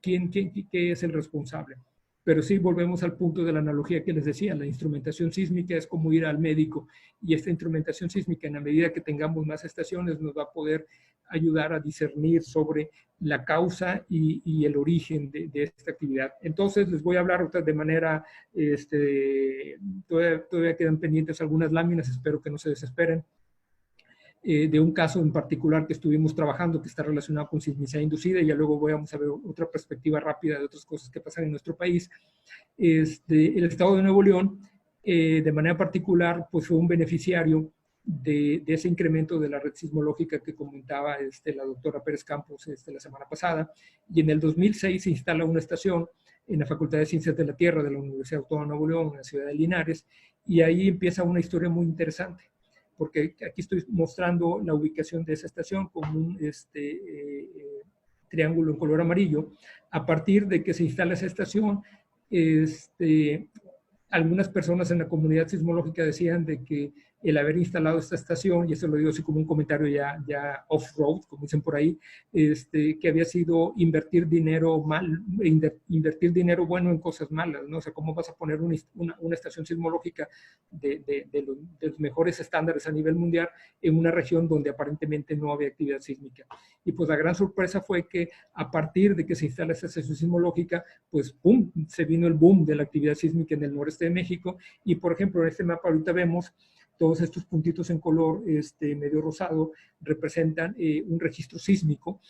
qué es el responsable. Pero sí volvemos al punto de la analogía que les decía, la instrumentación sísmica es como ir al médico, y esta instrumentación sísmica, en la medida que tengamos más estaciones, nos va a poder ayudar a discernir sobre la causa y el origen de esta actividad. Entonces les voy a hablar de manera, todavía quedan pendientes algunas láminas, espero que no se desesperen, de un caso en particular que estuvimos trabajando que está relacionado con sismicidad inducida, y ya luego vamos a ver otra perspectiva rápida de otras cosas que pasan en nuestro país. El estado de Nuevo León, de manera particular, pues fue un beneficiario de ese incremento de la red sismológica que comentaba la doctora Pérez Campos la semana pasada, y en el 2006 se instala una estación en la Facultad de Ciencias de la Tierra de la Universidad Autónoma de Nuevo León, en la ciudad de Linares, y ahí empieza una historia muy interesante, porque aquí estoy mostrando la ubicación de esa estación con un triángulo en color amarillo. A partir de que se instala esa estación, algunas personas en la comunidad sismológica decían de que el haber instalado esta estación, y eso lo digo así como un comentario ya off-road, como dicen por ahí, que había sido invertir dinero mal, invertir dinero bueno en cosas malas, ¿no? O sea, ¿cómo vas a poner una estación sismológica de los mejores estándares a nivel mundial en una región donde aparentemente no había actividad sísmica? Y pues la gran sorpresa fue que a partir de que se instala esta estación sismológica, pues ¡pum!, se vino el boom de la actividad sísmica en el noreste de México. Y por ejemplo, en este mapa ahorita vemos todos estos puntitos en color medio rosado representan un registro sísmico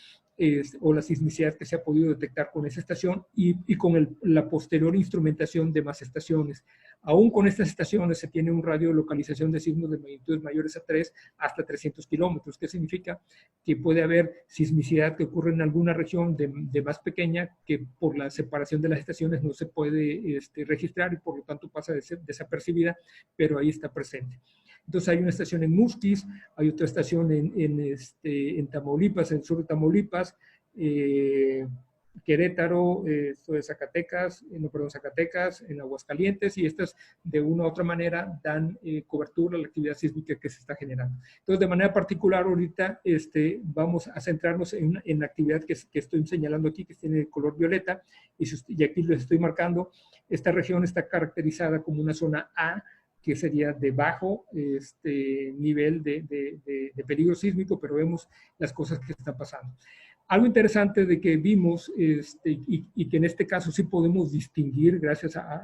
o la sismicidad que se ha podido detectar con esa estación y con la posterior instrumentación de más estaciones. Aún con estas estaciones se tiene un radio de localización de sismos de magnitudes mayores a 3 hasta 300 kilómetros. ¿Qué significa? Que puede haber sismicidad que ocurre en alguna región de más pequeña que por la separación de las estaciones no se puede registrar y por lo tanto pasa de ser desapercibida, pero ahí está presente. Entonces hay una estación en Musquis, hay otra estación en Tamaulipas, en el sur de Tamaulipas, Querétaro, esto de Zacatecas, Zacatecas, en Aguascalientes, y estas de una u otra manera dan cobertura a la actividad sísmica que se está generando. Entonces, de manera particular, ahorita vamos a centrarnos en la actividad que estoy señalando aquí, que tiene el color violeta, y aquí les estoy marcando. Esta región está caracterizada como una zona A, que sería de bajo nivel de peligro sísmico, pero vemos las cosas que están pasando. Algo interesante de que vimos, y que en este caso sí podemos distinguir gracias a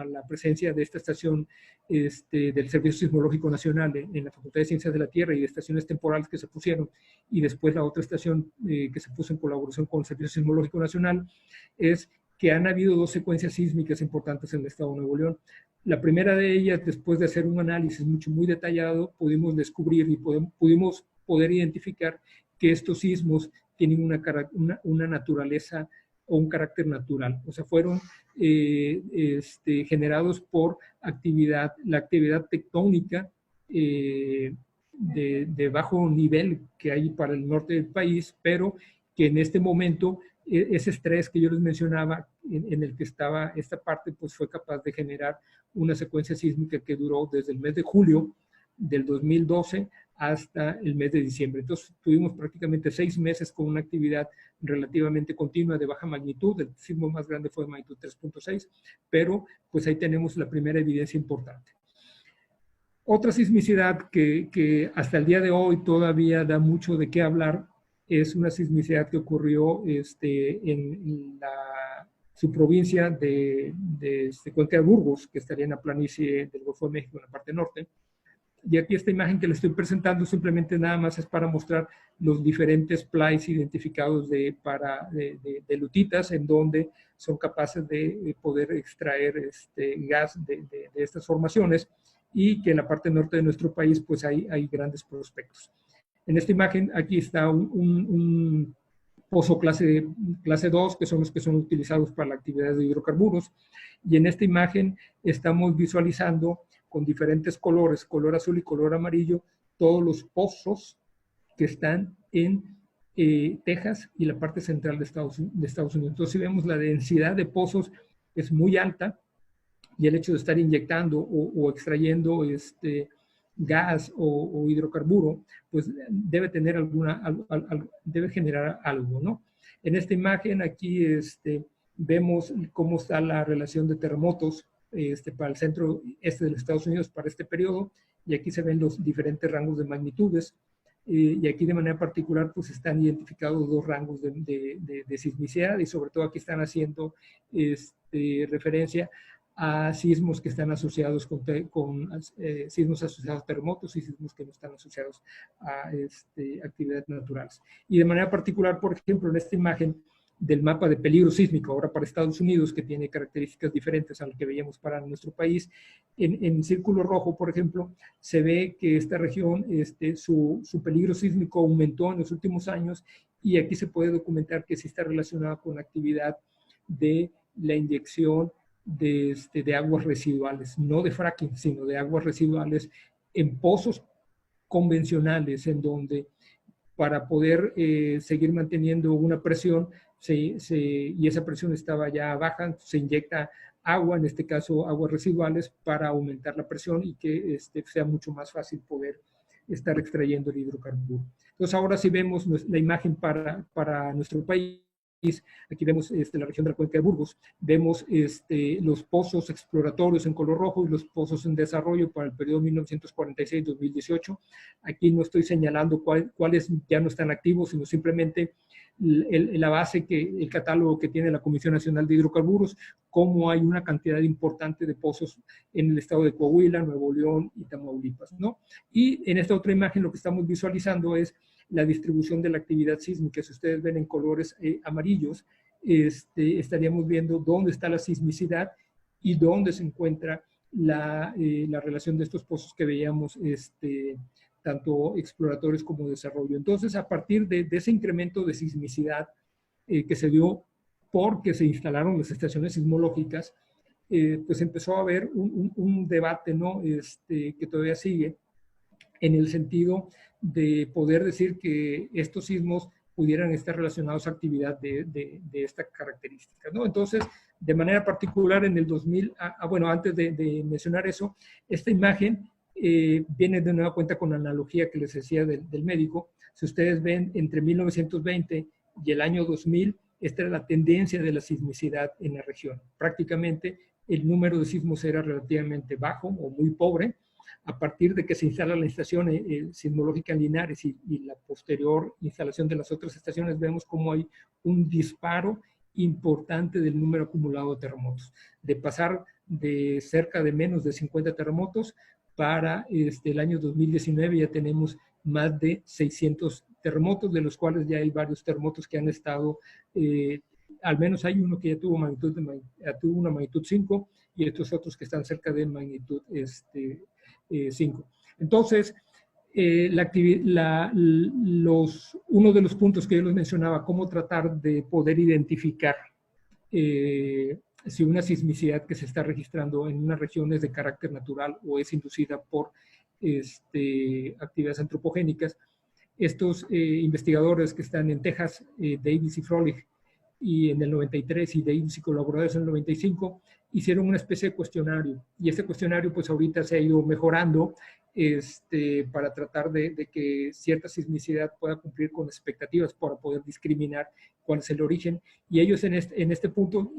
la presencia de esta estación del Servicio Sismológico Nacional en la Facultad de Ciencias de la Tierra y de estaciones temporales que se pusieron, y después la otra estación que se puso en colaboración con el Servicio Sismológico Nacional, es que han habido dos secuencias sísmicas importantes en el estado de Nuevo León. La primera de ellas, después de hacer un análisis muy detallado, pudimos descubrir y pudimos poder identificar que estos sismos tienen una naturaleza o un carácter natural. O sea, fueron generados por la actividad tectónica de bajo nivel que hay para el norte del país, pero que en este momento ese estrés que yo les mencionaba en el que estaba esta parte, pues fue capaz de generar una secuencia sísmica que duró desde el mes de julio del 2012 hasta el mes de diciembre. Entonces tuvimos prácticamente 6 meses con una actividad relativamente continua de baja magnitud. El sismo más grande fue de magnitud 3.6, pero pues ahí tenemos la primera evidencia importante. Otra sismicidad que hasta el día de hoy todavía da mucho de qué hablar es una sismicidad que ocurrió en su provincia de Cuenca de Burgos, que estaría en la planicie del Golfo de México, en la parte norte. Y aquí esta imagen que les estoy presentando simplemente nada más es para mostrar los diferentes plays identificados de lutitas, en donde son capaces de poder extraer gas de estas formaciones, y que en la parte norte de nuestro país pues hay grandes prospectos. En esta imagen aquí está un pozo clase 2, que son los que son utilizados para la actividad de hidrocarburos, y en esta imagen estamos visualizando con diferentes colores, color azul y color amarillo, todos los pozos que están en Texas y la parte central de Estados Unidos. Entonces, si vemos la densidad de pozos es muy alta, y el hecho de estar inyectando o extrayendo gas o hidrocarburo, pues debe tener debe generar algo, ¿no? En esta imagen aquí vemos cómo está la relación de terremotos para el centro este de los Estados Unidos para este periodo, y aquí se ven los diferentes rangos de magnitudes, y aquí de manera particular pues están identificados dos rangos de sismicidad, y sobre todo aquí están haciendo referencia a sismos que están asociados con sismos asociados a terremotos y sismos que no están asociados a actividades naturales. Y de manera particular, por ejemplo, en esta imagen del mapa de peligro sísmico, ahora para Estados Unidos, que tiene características diferentes a lo que veíamos para nuestro país, en círculo rojo, por ejemplo, se ve que esta región, su peligro sísmico aumentó en los últimos años, y aquí se puede documentar que sí está relacionada con la actividad de la inyección de aguas residuales, no de fracking, sino de aguas residuales en pozos convencionales, en donde para poder seguir manteniendo una presión, y esa presión estaba ya baja, se inyecta agua, en este caso aguas residuales, para aumentar la presión y que sea mucho más fácil poder estar extrayendo el hidrocarburo. Entonces ahora sí vemos la imagen para nuestro país. Aquí vemos la región de la Cuenca de Burgos, vemos los pozos exploratorios en color rojo y los pozos en desarrollo para el periodo 1946-2018. Aquí no estoy señalando cuáles ya no están activos, sino simplemente la base, el catálogo que tiene la Comisión Nacional de Hidrocarburos, cómo hay una cantidad importante de pozos en el estado de Coahuila, Nuevo León y Tamaulipas, ¿no? Y en esta otra imagen lo que estamos visualizando es la distribución de la actividad sísmica. Si ustedes ven en colores amarillos, estaríamos viendo dónde está la sismicidad y dónde se encuentra la relación de estos pozos que veíamos, tanto exploratorios como desarrollo. Entonces, a partir de ese incremento de sismicidad que se dio porque se instalaron las estaciones sismológicas, pues empezó a haber un debate, ¿no? Que todavía sigue, en el sentido de poder decir que estos sismos pudieran estar relacionados a actividad de esta característica, ¿no? Entonces, de manera particular en el 2000, bueno, antes de mencionar eso, esta imagen viene de nueva cuenta con la analogía que les decía del médico. Si ustedes ven, entre 1920 y el año 2000, esta era la tendencia de la sismicidad en la región. Prácticamente el número de sismos era relativamente bajo o muy pobre. A partir de que se instala la estación sismológica en Linares y la posterior instalación de las otras estaciones, vemos cómo hay un disparo importante del número acumulado de terremotos, de pasar de cerca de menos de 50 terremotos para el año 2019 ya tenemos más de 600 terremotos, de los cuales ya hay varios terremotos que han estado, al menos hay uno que ya tuvo una magnitud 5 y estos otros que están cerca de magnitud 5. Entonces, uno de los puntos que yo les mencionaba, cómo tratar de poder identificar si una sismicidad que se está registrando en una región es de carácter natural o es inducida por actividades antropogénicas. Estos investigadores que están en Texas, Davis y Froelich, y en el 93, y Davis y colaboradores en el 95, hicieron una especie de cuestionario, y este cuestionario pues ahorita se ha ido mejorando para tratar de que cierta sismicidad pueda cumplir con expectativas para poder discriminar cuál es el origen. Y ellos en este punto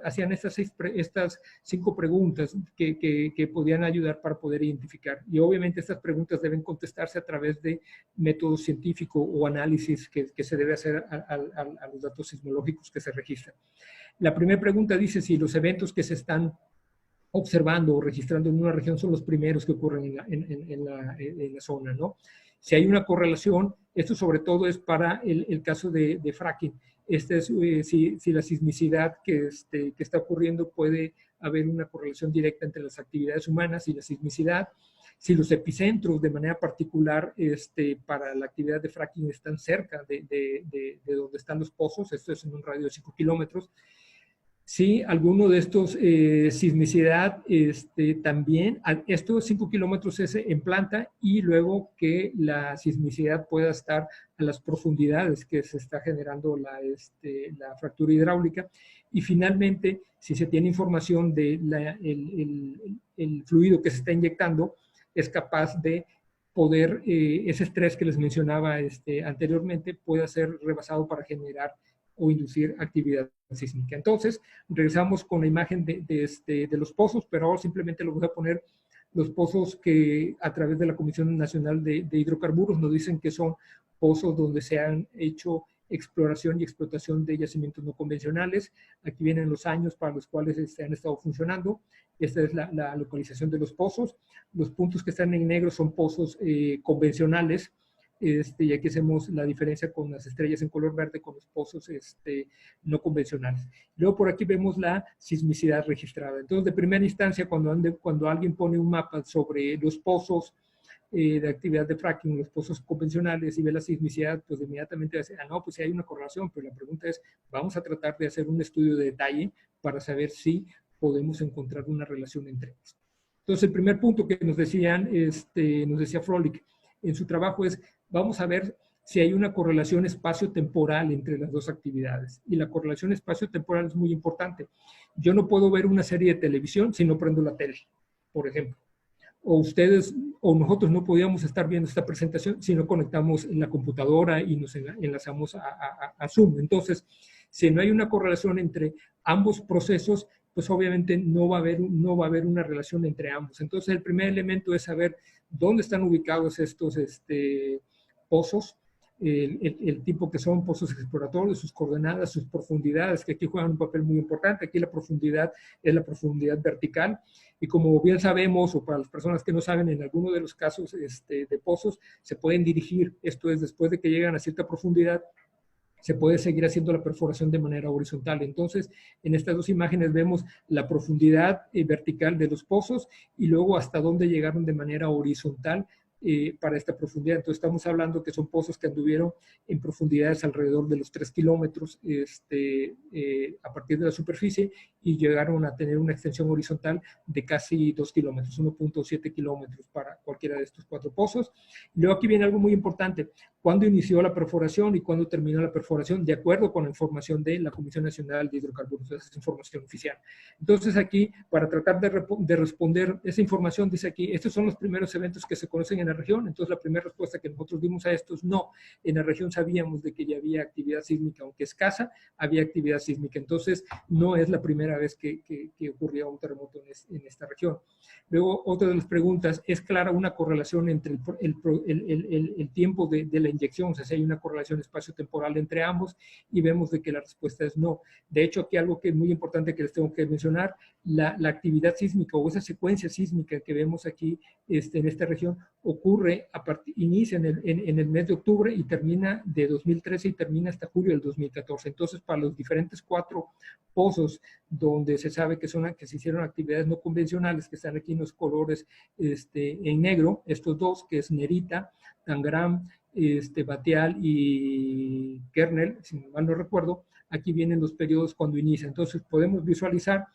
hacían estas 5 preguntas que podían ayudar para poder identificar. Y obviamente estas preguntas deben contestarse a través de métodos científicos o análisis que se debe hacer a los datos sismológicos que se registran. La primera pregunta dice si los eventos que se están observando o registrando en una región son los primeros que ocurren en la zona, ¿no? Si hay una correlación, esto sobre todo es para el caso de fracking. Si la sismicidad que está ocurriendo puede haber una correlación directa entre las actividades humanas y la sismicidad. Si los epicentros de manera particular para la actividad de fracking están cerca de donde están los pozos, esto es en un radio de 5 kilómetros. Si alguno de estos sismicidad también, estos 5 kilómetros es en planta y luego que la sismicidad pueda estar a las profundidades que se está generando la fractura hidráulica. Y finalmente, si se tiene información de el fluido que se está inyectando, es capaz de poder, ese estrés que les mencionaba anteriormente, pueda ser rebasado para generar o inducir actividad sísmica. Entonces, regresamos con la imagen de los pozos, pero ahora simplemente les voy a poner los pozos que a través de la Comisión Nacional de Hidrocarburos nos dicen que son pozos donde se han hecho exploración y explotación de yacimientos no convencionales. Aquí vienen los años para los cuales han estado funcionando. Esta es la localización de los pozos. Los puntos que están en negro son pozos convencionales. Y aquí hacemos la diferencia con las estrellas en color verde con los pozos no convencionales. Luego por aquí vemos la sismicidad registrada. Entonces, de primera instancia, cuando alguien pone un mapa sobre los pozos de actividad de fracking, los pozos convencionales y ve la sismicidad, pues inmediatamente va a decir, no, pues sí hay una correlación, pero la pregunta es, vamos a tratar de hacer un estudio de detalle para saber si podemos encontrar una relación entre ellos. Entonces, el primer punto que nos decía Froelich en su trabajo es, vamos a ver si hay una correlación espacio-temporal entre las dos actividades. Y la correlación espacio-temporal es muy importante. Yo no puedo ver una serie de televisión si no prendo la tele, por ejemplo. O ustedes o nosotros no podíamos estar viendo esta presentación si no conectamos en la computadora y nos enlazamos a Zoom. Entonces, si no hay una correlación entre ambos procesos, pues obviamente no va a haber una relación entre ambos. Entonces, el primer elemento es saber dónde están ubicados estos pozos, el tipo que son pozos exploratorios, sus coordenadas, sus profundidades, que aquí juegan un papel muy importante. Aquí la profundidad es la profundidad vertical. Y como bien sabemos, o para las personas que no saben, en alguno de los casos de pozos se pueden dirigir. Esto es, después de que llegan a cierta profundidad, se puede seguir haciendo la perforación de manera horizontal. Entonces, en estas dos imágenes vemos la profundidad vertical de los pozos y luego hasta dónde llegaron de manera horizontal para esta profundidad. Entonces, estamos hablando que son pozos que anduvieron en profundidades alrededor de los 3 kilómetros a partir de la superficie y llegaron a tener una extensión horizontal de casi 2 kilómetros, 1.7 kilómetros para cualquiera de estos 4 pozos. Y luego aquí viene algo muy importante. ¿Cuándo inició la perforación y cuándo terminó la perforación? De acuerdo con la información de la Comisión Nacional de Hidrocarburos. Esa es información oficial. Entonces aquí, para tratar de responder esa información, dice aquí, estos son los primeros eventos que se conocen en la región. Entonces la primera respuesta que nosotros dimos a estos, no. En la región sabíamos de que ya había actividad sísmica, aunque escasa, había actividad sísmica. Entonces no es la primera vez que ocurría un terremoto en esta región. Luego, otra de las preguntas, ¿es clara una correlación entre el tiempo de la inyección? O sea, si hay una correlación espacio-temporal entre ambos, y vemos de que la respuesta es no. De hecho, aquí algo que es muy importante que les tengo que mencionar, la actividad sísmica o esa secuencia sísmica que vemos aquí en esta región ocurre, inicia en el mes de octubre y termina de 2013 y termina hasta julio del 2014. Entonces, para los diferentes 4 pozos donde se sabe que se hicieron actividades no convencionales, que están aquí en los colores en negro, estos 2, que es Nerita, Tangram, Batial y Kernel, si mal no recuerdo, aquí vienen los periodos cuando inicia. Entonces podemos visualizar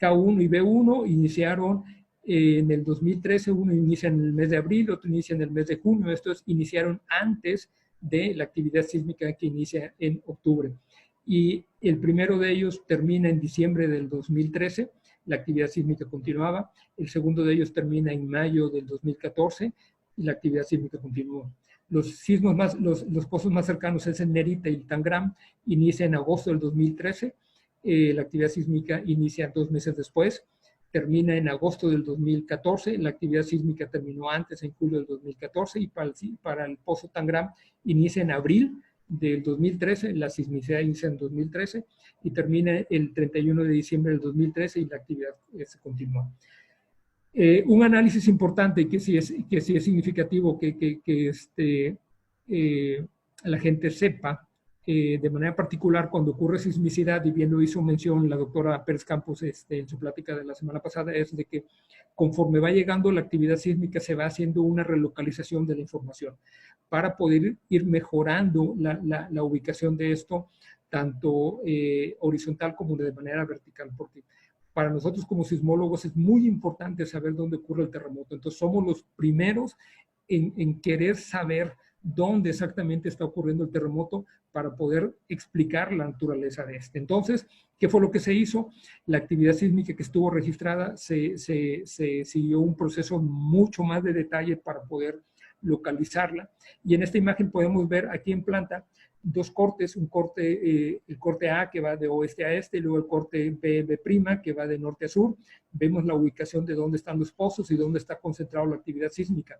K1 y B1 iniciaron en el 2013, uno inicia en el mes de abril, otro inicia en el mes de junio. Estos iniciaron antes de la actividad sísmica que inicia en octubre. Y El primero de ellos termina en diciembre del 2013, la actividad sísmica continuaba. El segundo de ellos termina en mayo del 2014 y la actividad sísmica continúa. Los pozos más cercanos es en Nerita y Tangram, inicia en agosto del 2013. La actividad sísmica inicia 2 meses después, termina en agosto del 2014. La actividad sísmica terminó antes, en julio del 2014, y para el pozo Tangram inicia en abril del 2013, la sismicidad inicia en 2013 y termina el 31 de diciembre del 2013 y la actividad se continúa. Un análisis importante que sí es significativo que la gente sepa, de manera particular cuando ocurre sismicidad, y bien lo hizo mención la doctora Pérez Campos en su plática de la semana pasada, es de que conforme va llegando la actividad sísmica se va haciendo una relocalización de la información para poder ir mejorando la ubicación de esto, tanto horizontal como de manera vertical, porque para nosotros como sismólogos es muy importante saber dónde ocurre el terremoto. Entonces somos los primeros en querer saber dónde exactamente está ocurriendo el terremoto para poder explicar la naturaleza de este. Entonces, ¿qué fue lo que se hizo? La actividad sísmica que estuvo registrada se siguió un proceso mucho más de detalle para poder localizarla. Y en esta imagen podemos ver aquí en planta dos cortes, el corte A que va de oeste a este, y luego el corte B' que va de norte a sur. Vemos la ubicación de dónde están los pozos y dónde está concentrada la actividad sísmica.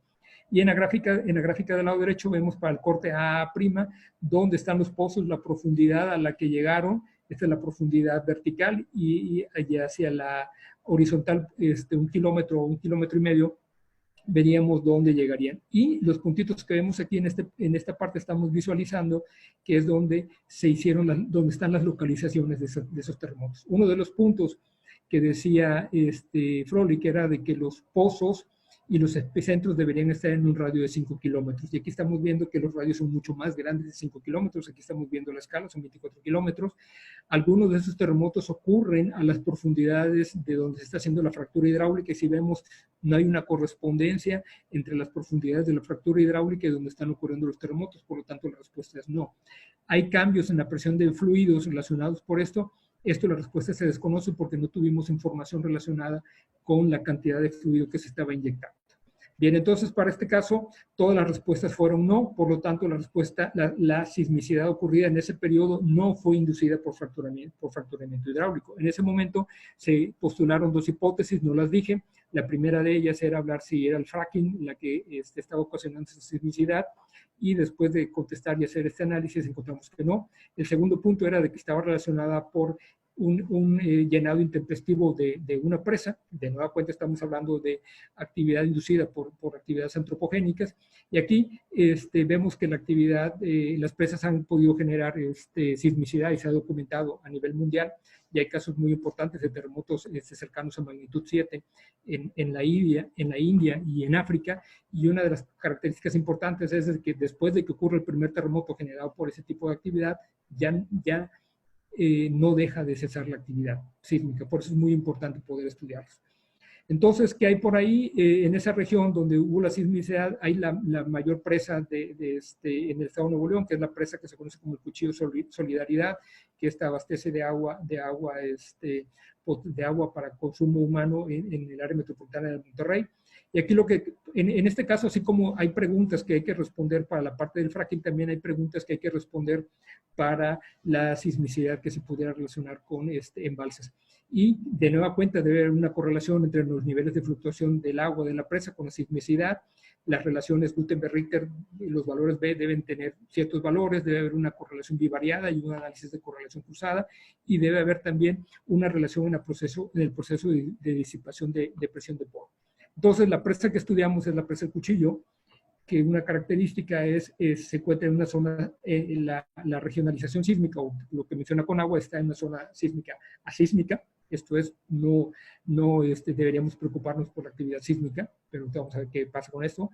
Y en la gráfica del lado derecho vemos para el corte A', dónde están los pozos, la profundidad a la que llegaron. Esta es la profundidad vertical y allá hacia la horizontal, 1 kilómetro o 1,5 kilómetros, veríamos dónde llegarían. Y los puntitos que vemos aquí en esta parte estamos visualizando que es donde donde están las localizaciones de esos terremotos. Uno de los puntos que decía Froelich era de que los pozos y los epicentros deberían estar en un radio de 5 kilómetros. Y aquí estamos viendo que los radios son mucho más grandes de 5 kilómetros. Aquí estamos viendo la escala, son 24 kilómetros. Algunos de esos terremotos ocurren a las profundidades de donde se está haciendo la fractura hidráulica. Y si vemos, no hay una correspondencia entre las profundidades de la fractura hidráulica y donde están ocurriendo los terremotos. Por lo tanto, la respuesta es no. Hay cambios en la presión de fluidos relacionados por esto. La respuesta se desconoce porque no tuvimos información relacionada con la cantidad de fluido que se estaba inyectando. Bien, entonces para este caso todas las respuestas fueron no, por lo tanto la sismicidad ocurrida en ese periodo no fue inducida por fracturamiento hidráulico. En ese momento se postularon dos hipótesis, no las dije. La primera de ellas era hablar si era el fracking la que estaba ocasionando esa sismicidad, y después de contestar y hacer este análisis encontramos que no. El segundo punto era de que estaba relacionada por un llenado intempestivo de una presa. De nueva cuenta estamos hablando de actividad inducida por actividades antropogénicas, y aquí vemos que la actividad, las presas han podido generar sismicidad y se ha documentado a nivel mundial, y hay casos muy importantes de terremotos cercanos a magnitud 7 en la India y en África, y una de las características importantes es que después de que ocurre el primer terremoto generado por ese tipo de actividad, ya no deja de cesar la actividad sísmica. Por eso es muy importante poder estudiarlos. Entonces, ¿qué hay por ahí? En esa región donde hubo la sismicidad, hay la mayor presa en el estado de Nuevo León, que es la presa que se conoce como el Cuchillo Solidaridad, que esta abastece de agua para consumo humano en el área metropolitana de Monterrey. Y aquí en este caso, así como hay preguntas que hay que responder para la parte del fracking, también hay preguntas que hay que responder para la sismicidad que se pudiera relacionar con embalses. Y de nueva cuenta debe haber una correlación entre los niveles de fluctuación del agua de la presa con la sismicidad. Las relaciones Gutenberg-Richter y los valores B deben tener ciertos valores, debe haber una correlación bivariada y un análisis de correlación cruzada, y debe haber también una relación en el proceso de disipación de presión de poro. Entonces, la presa que estudiamos es la presa del Cuchillo, que una característica se encuentra en una zona, la regionalización sísmica, o lo que menciona Conagua, está en una zona sísmica asísmica. Esto es, no deberíamos preocuparnos por la actividad sísmica, pero vamos a ver qué pasa con esto.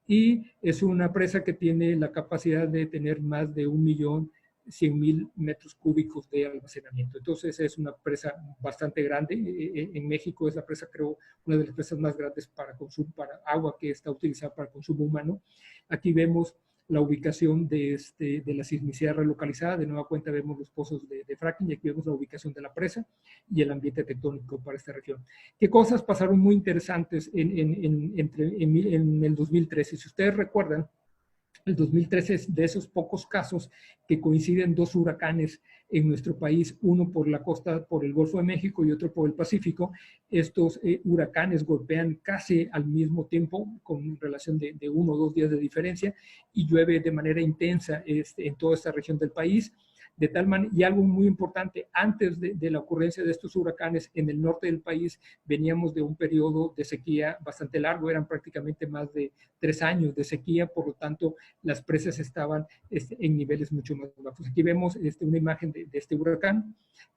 Y es una presa que tiene la capacidad de tener más de 1.100.000 metros cúbicos de almacenamiento. Entonces es una presa bastante grande. En México es la presa, creo, una de las presas más grandes para agua que está utilizada para consumo humano. Aquí vemos la ubicación de la sismicidad relocalizada. De nueva cuenta vemos los pozos de fracking y aquí vemos la ubicación de la presa y el ambiente tectónico para esta región. ¿Qué cosas pasaron muy interesantes en el 2013? Si ustedes recuerdan, el 2013 es de esos pocos casos que coinciden dos huracanes en nuestro país, uno por la costa, por el Golfo de México y otro por el Pacífico. Estos huracanes golpean casi al mismo tiempo, con relación de 1 o 2 días de diferencia, y llueve de manera intensa en toda esta región del país. De tal manera, y algo muy importante, antes de la ocurrencia de estos huracanes en el norte del país, veníamos de un periodo de sequía bastante largo, eran prácticamente más de 3 años de sequía, por lo tanto, las presas estaban en niveles mucho más bajos. Aquí vemos una imagen de este huracán,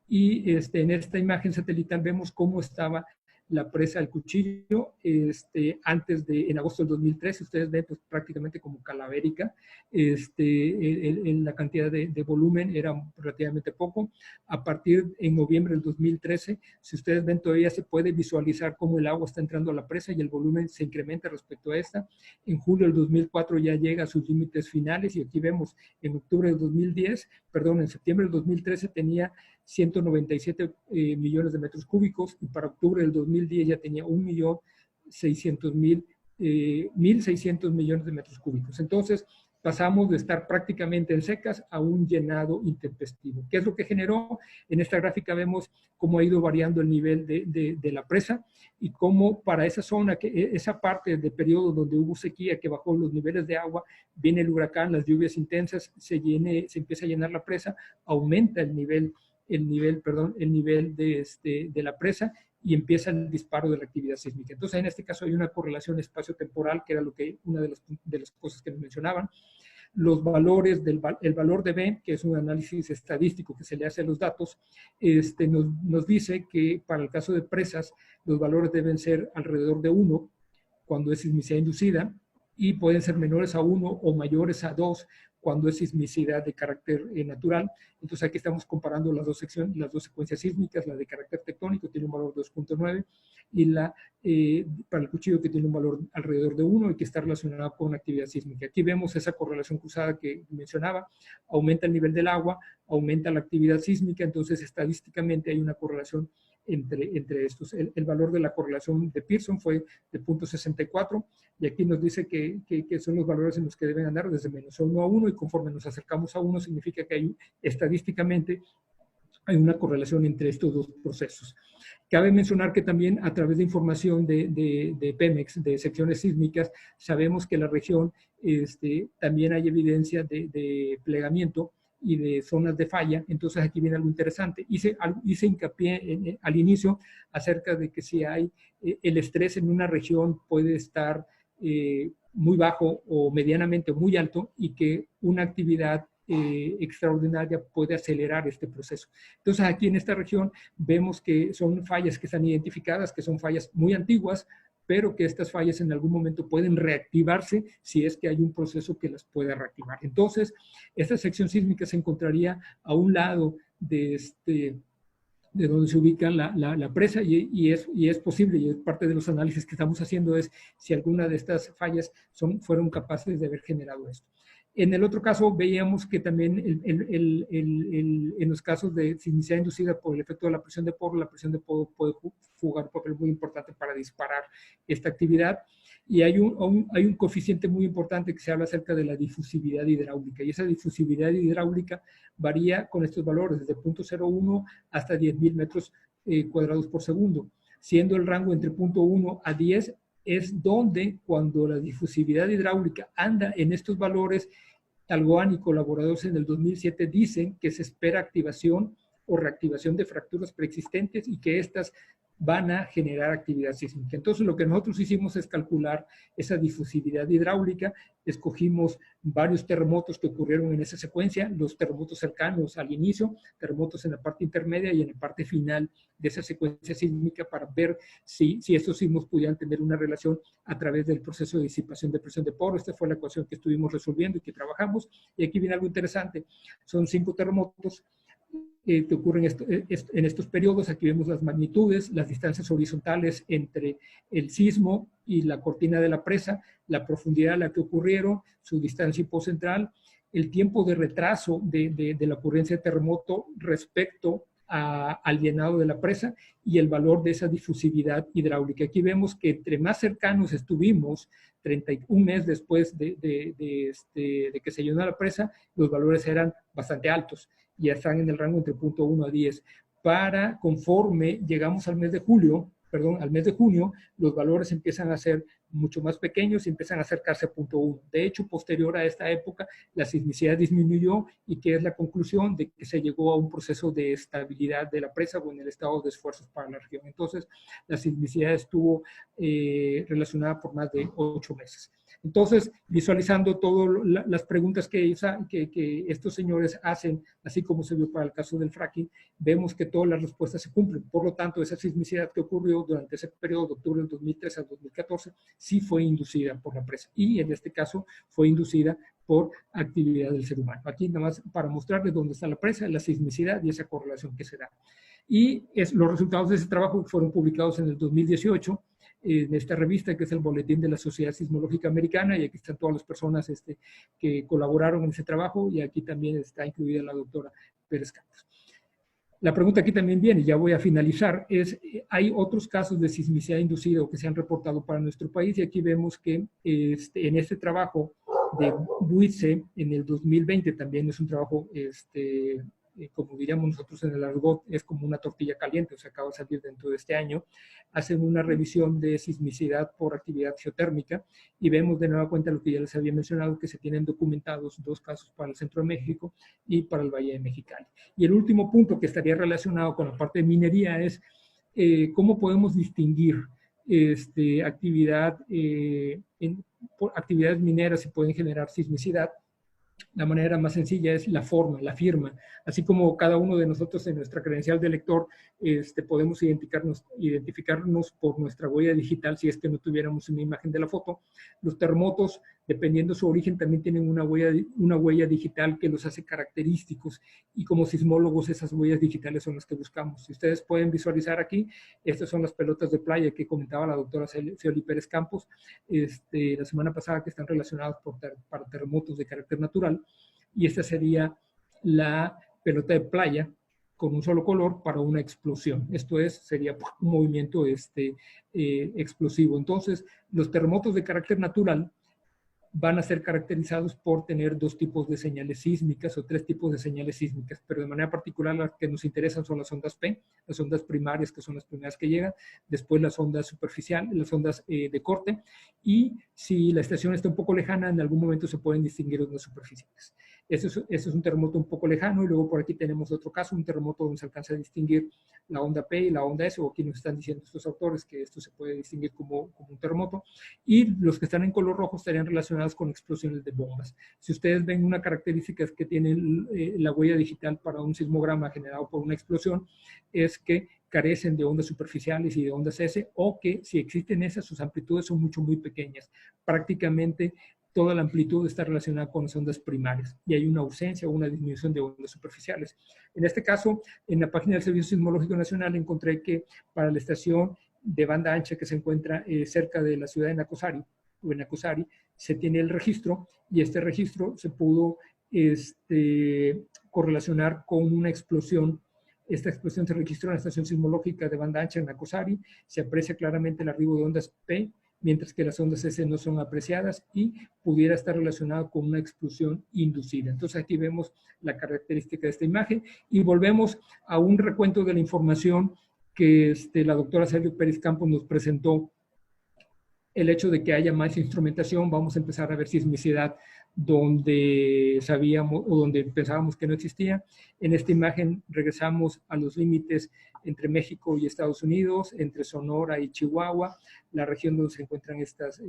y en esta imagen satelital vemos cómo estaba la presa del Cuchillo en agosto del 2013. Ustedes ven pues prácticamente como calavérica. En la cantidad de volumen era relativamente poco. A partir en noviembre del 2013, si ustedes ven, todavía se puede visualizar cómo el agua está entrando a la presa y el volumen se incrementa respecto a esta. En julio del 2004 ya llega a sus límites finales, y aquí vemos en octubre del 2010, perdón, en septiembre del 2013 tenía 197 millones de metros cúbicos, y para octubre del 2010 ya tenía 1.600.000 millones de metros cúbicos. Entonces, pasamos de estar prácticamente en secas a un llenado intempestivo. ¿Qué es lo que generó? En esta gráfica vemos cómo ha ido variando el nivel de la presa, y cómo para esa zona, esa parte del periodo donde hubo sequía, que bajó los niveles de agua, viene el huracán, las lluvias intensas, se empieza a llenar la presa, aumenta el nivel de la presa, y empieza el disparo de la actividad sísmica. Entonces, en este caso hay una correlación espacio-temporal, que era una de las cosas que nos mencionaban. Los valores, el valor de B, que es un análisis estadístico que se le hace a los datos, nos dice que para el caso de presas, los valores deben ser alrededor de 1 cuando es sismicidad inducida, y pueden ser menores a 1 o mayores a 2 cuando es sismicidad de carácter natural. Entonces aquí estamos comparando las dos secuencias sísmicas, la de carácter tectónico tiene un valor de 2.9, y la para el Cuchillo, que tiene un valor alrededor de 1 y que está relacionada con actividad sísmica. Aquí vemos esa correlación cruzada que mencionaba: aumenta el nivel del agua, aumenta la actividad sísmica. Entonces estadísticamente hay una correlación entre estos. El valor de la correlación de Pearson fue de 0.64, y aquí nos dice que son los valores en los que deben andar desde menos 1 a 1, y conforme nos acercamos a 1 significa que estadísticamente hay una correlación entre estos dos procesos. Cabe mencionar que también, a través de información de Pemex, de secciones sísmicas, sabemos que la región también hay evidencia de plegamiento y de zonas de falla. Entonces aquí viene algo interesante. Hice hincapié al inicio acerca de que si hay el estrés en una región puede estar muy bajo o medianamente muy alto, y que una actividad extraordinaria puede acelerar este proceso. Entonces aquí en esta región vemos que son fallas que están identificadas, que son fallas muy antiguas, pero que estas fallas en algún momento pueden reactivarse si es que hay un proceso que las pueda reactivar. Entonces, esta sección sísmica se encontraría a un lado de donde se ubica la presa, y es posible, y es parte de los análisis que estamos haciendo, es si alguna de estas fallas fueron capaces de haber generado esto. En el otro caso, veíamos que también en los casos de sismicidad inducida por el efecto de la presión de poro, la presión de poro puede jugar un papel muy importante para disparar esta actividad. Y hay un coeficiente muy importante que se habla acerca de la difusividad hidráulica, y esa difusividad hidráulica varía con estos valores, desde 0.01 hasta 10.000 metros cuadrados por segundo, siendo el rango entre 0.1 a 10 es donde, cuando la difusividad hidráulica anda en estos valores, Talgoan y colaboradores en el 2007 dicen que se espera activación o reactivación de fracturas preexistentes, y que estas van a generar actividad sísmica. Entonces, lo que nosotros hicimos es calcular esa difusividad hidráulica. Escogimos varios terremotos que ocurrieron en esa secuencia, los terremotos cercanos al inicio, terremotos en la parte intermedia y en la parte final de esa secuencia sísmica, para ver si estos sismos pudieran tener una relación a través del proceso de disipación de presión de poro. Esta fue la ecuación que estuvimos resolviendo y que trabajamos. Y aquí viene algo interesante. Son 5 terremotos. que ocurren en estos periodos. Aquí vemos las magnitudes, las distancias horizontales entre el sismo y la cortina de la presa, la profundidad a la que ocurrieron, su distancia hipocentral, el tiempo de retraso de la ocurrencia de terremoto respecto al llenado de la presa y el valor de esa difusividad hidráulica. Aquí vemos que entre más cercanos estuvimos, 31 meses después de que se llenó la presa, los valores eran bastante altos, ya están en el rango entre 0.1 a 10. Conforme llegamos al mes de junio, los valores empiezan a ser mucho más pequeños y empiezan a acercarse a 0.1. De hecho, posterior a esta época, la sismicidad disminuyó y que es la conclusión de que se llegó a un proceso de estabilidad de la presa o en el estado de esfuerzos para la región. Entonces, la sismicidad estuvo relacionada por más de 8 meses. Entonces, visualizando todas las preguntas que estos señores hacen, así como se vio para el caso del fracking, vemos que todas las respuestas se cumplen. Por lo tanto, esa sismicidad que ocurrió durante ese periodo de octubre del 2013 al 2014 sí fue inducida por la presa y en este caso fue inducida por actividad del ser humano. Aquí nada más para mostrarles dónde está la presa, la sismicidad y esa correlación que se da. Y los resultados de ese trabajo fueron publicados en el 2018 en esta revista que es el Boletín de la Sociedad Sismológica Americana, y aquí están todas las personas que colaboraron en ese trabajo, y aquí también está incluida la doctora Pérez Campos. La pregunta aquí también viene, y ya voy a finalizar, ¿hay otros casos de sismicidad inducida o que se han reportado para nuestro país? Y aquí vemos que en este trabajo de Buitze, en el 2020, también es un trabajo, como diríamos nosotros en el argot, es como una tortilla caliente, o sea, acaba de salir dentro de este año, hacen una revisión de sismicidad por actividad geotérmica y vemos de nueva cuenta lo que ya les había mencionado, que se tienen documentados 2 casos para el centro de México y para el Valle de Mexicali. Y el último punto que estaría relacionado con la parte de minería es cómo podemos distinguir actividades mineras que pueden generar sismicidad. La manera más sencilla es la forma, la firma. Así como cada uno de nosotros en nuestra credencial de lector podemos identificarnos por nuestra huella digital si es que no tuviéramos una imagen de la foto. Los terremotos, dependiendo de su origen, también tienen una huella digital que los hace característicos y como sismólogos esas huellas digitales son las que buscamos. Si ustedes pueden visualizar aquí, estas son las pelotas de playa que comentaba la doctora Ceoli Pérez Campos la semana pasada, que están relacionadas para terremotos de carácter natural. Y esta sería la pelota de playa con un solo color para una explosión. Esto sería un movimiento explosivo. Entonces, los terremotos de carácter natural van a ser caracterizados por tener 2 tipos de señales sísmicas o 3 tipos de señales sísmicas, pero de manera particular las que nos interesan son las ondas P, las ondas primarias, que son las primeras que llegan, después las ondas superficiales, las ondas de corte, y si la estación está un poco lejana, en algún momento se pueden distinguir ondas superficiales. Ese es un terremoto un poco lejano, y luego por aquí tenemos otro caso, un terremoto donde se alcanza a distinguir la onda P y la onda S, o aquí nos están diciendo estos autores que esto se puede distinguir como un terremoto, y los que están en color rojo estarían relacionados con explosiones de bombas. Si ustedes ven una característica que tiene la huella digital para un sismograma generado por una explosión, es que carecen de ondas superficiales y de ondas S, o que si existen esas, sus amplitudes son muy pequeñas. Prácticamente toda la amplitud está relacionada con las ondas primarias y hay una ausencia o una disminución de ondas superficiales. En este caso, en la página del Servicio Sismológico Nacional encontré que para la estación de banda ancha que se encuentra cerca de la ciudad de Nacosari, se tiene el registro, y este registro se pudo correlacionar con una explosión. Esta explosión se registró en la estación sismológica de banda ancha en Nacosari. Se aprecia claramente el arribo de ondas P, mientras que las ondas S no son apreciadas, y pudiera estar relacionado con una explosión inducida. Entonces aquí vemos la característica de esta imagen y volvemos a un recuento de la información que la doctora Ceoli Pérez Campos nos presentó. El hecho de que haya más instrumentación, vamos a empezar a ver sismicidad donde sabíamos o donde pensábamos que no existía. En esta imagen regresamos a los límites entre México y Estados Unidos, entre Sonora y Chihuahua, la región donde se encuentran estas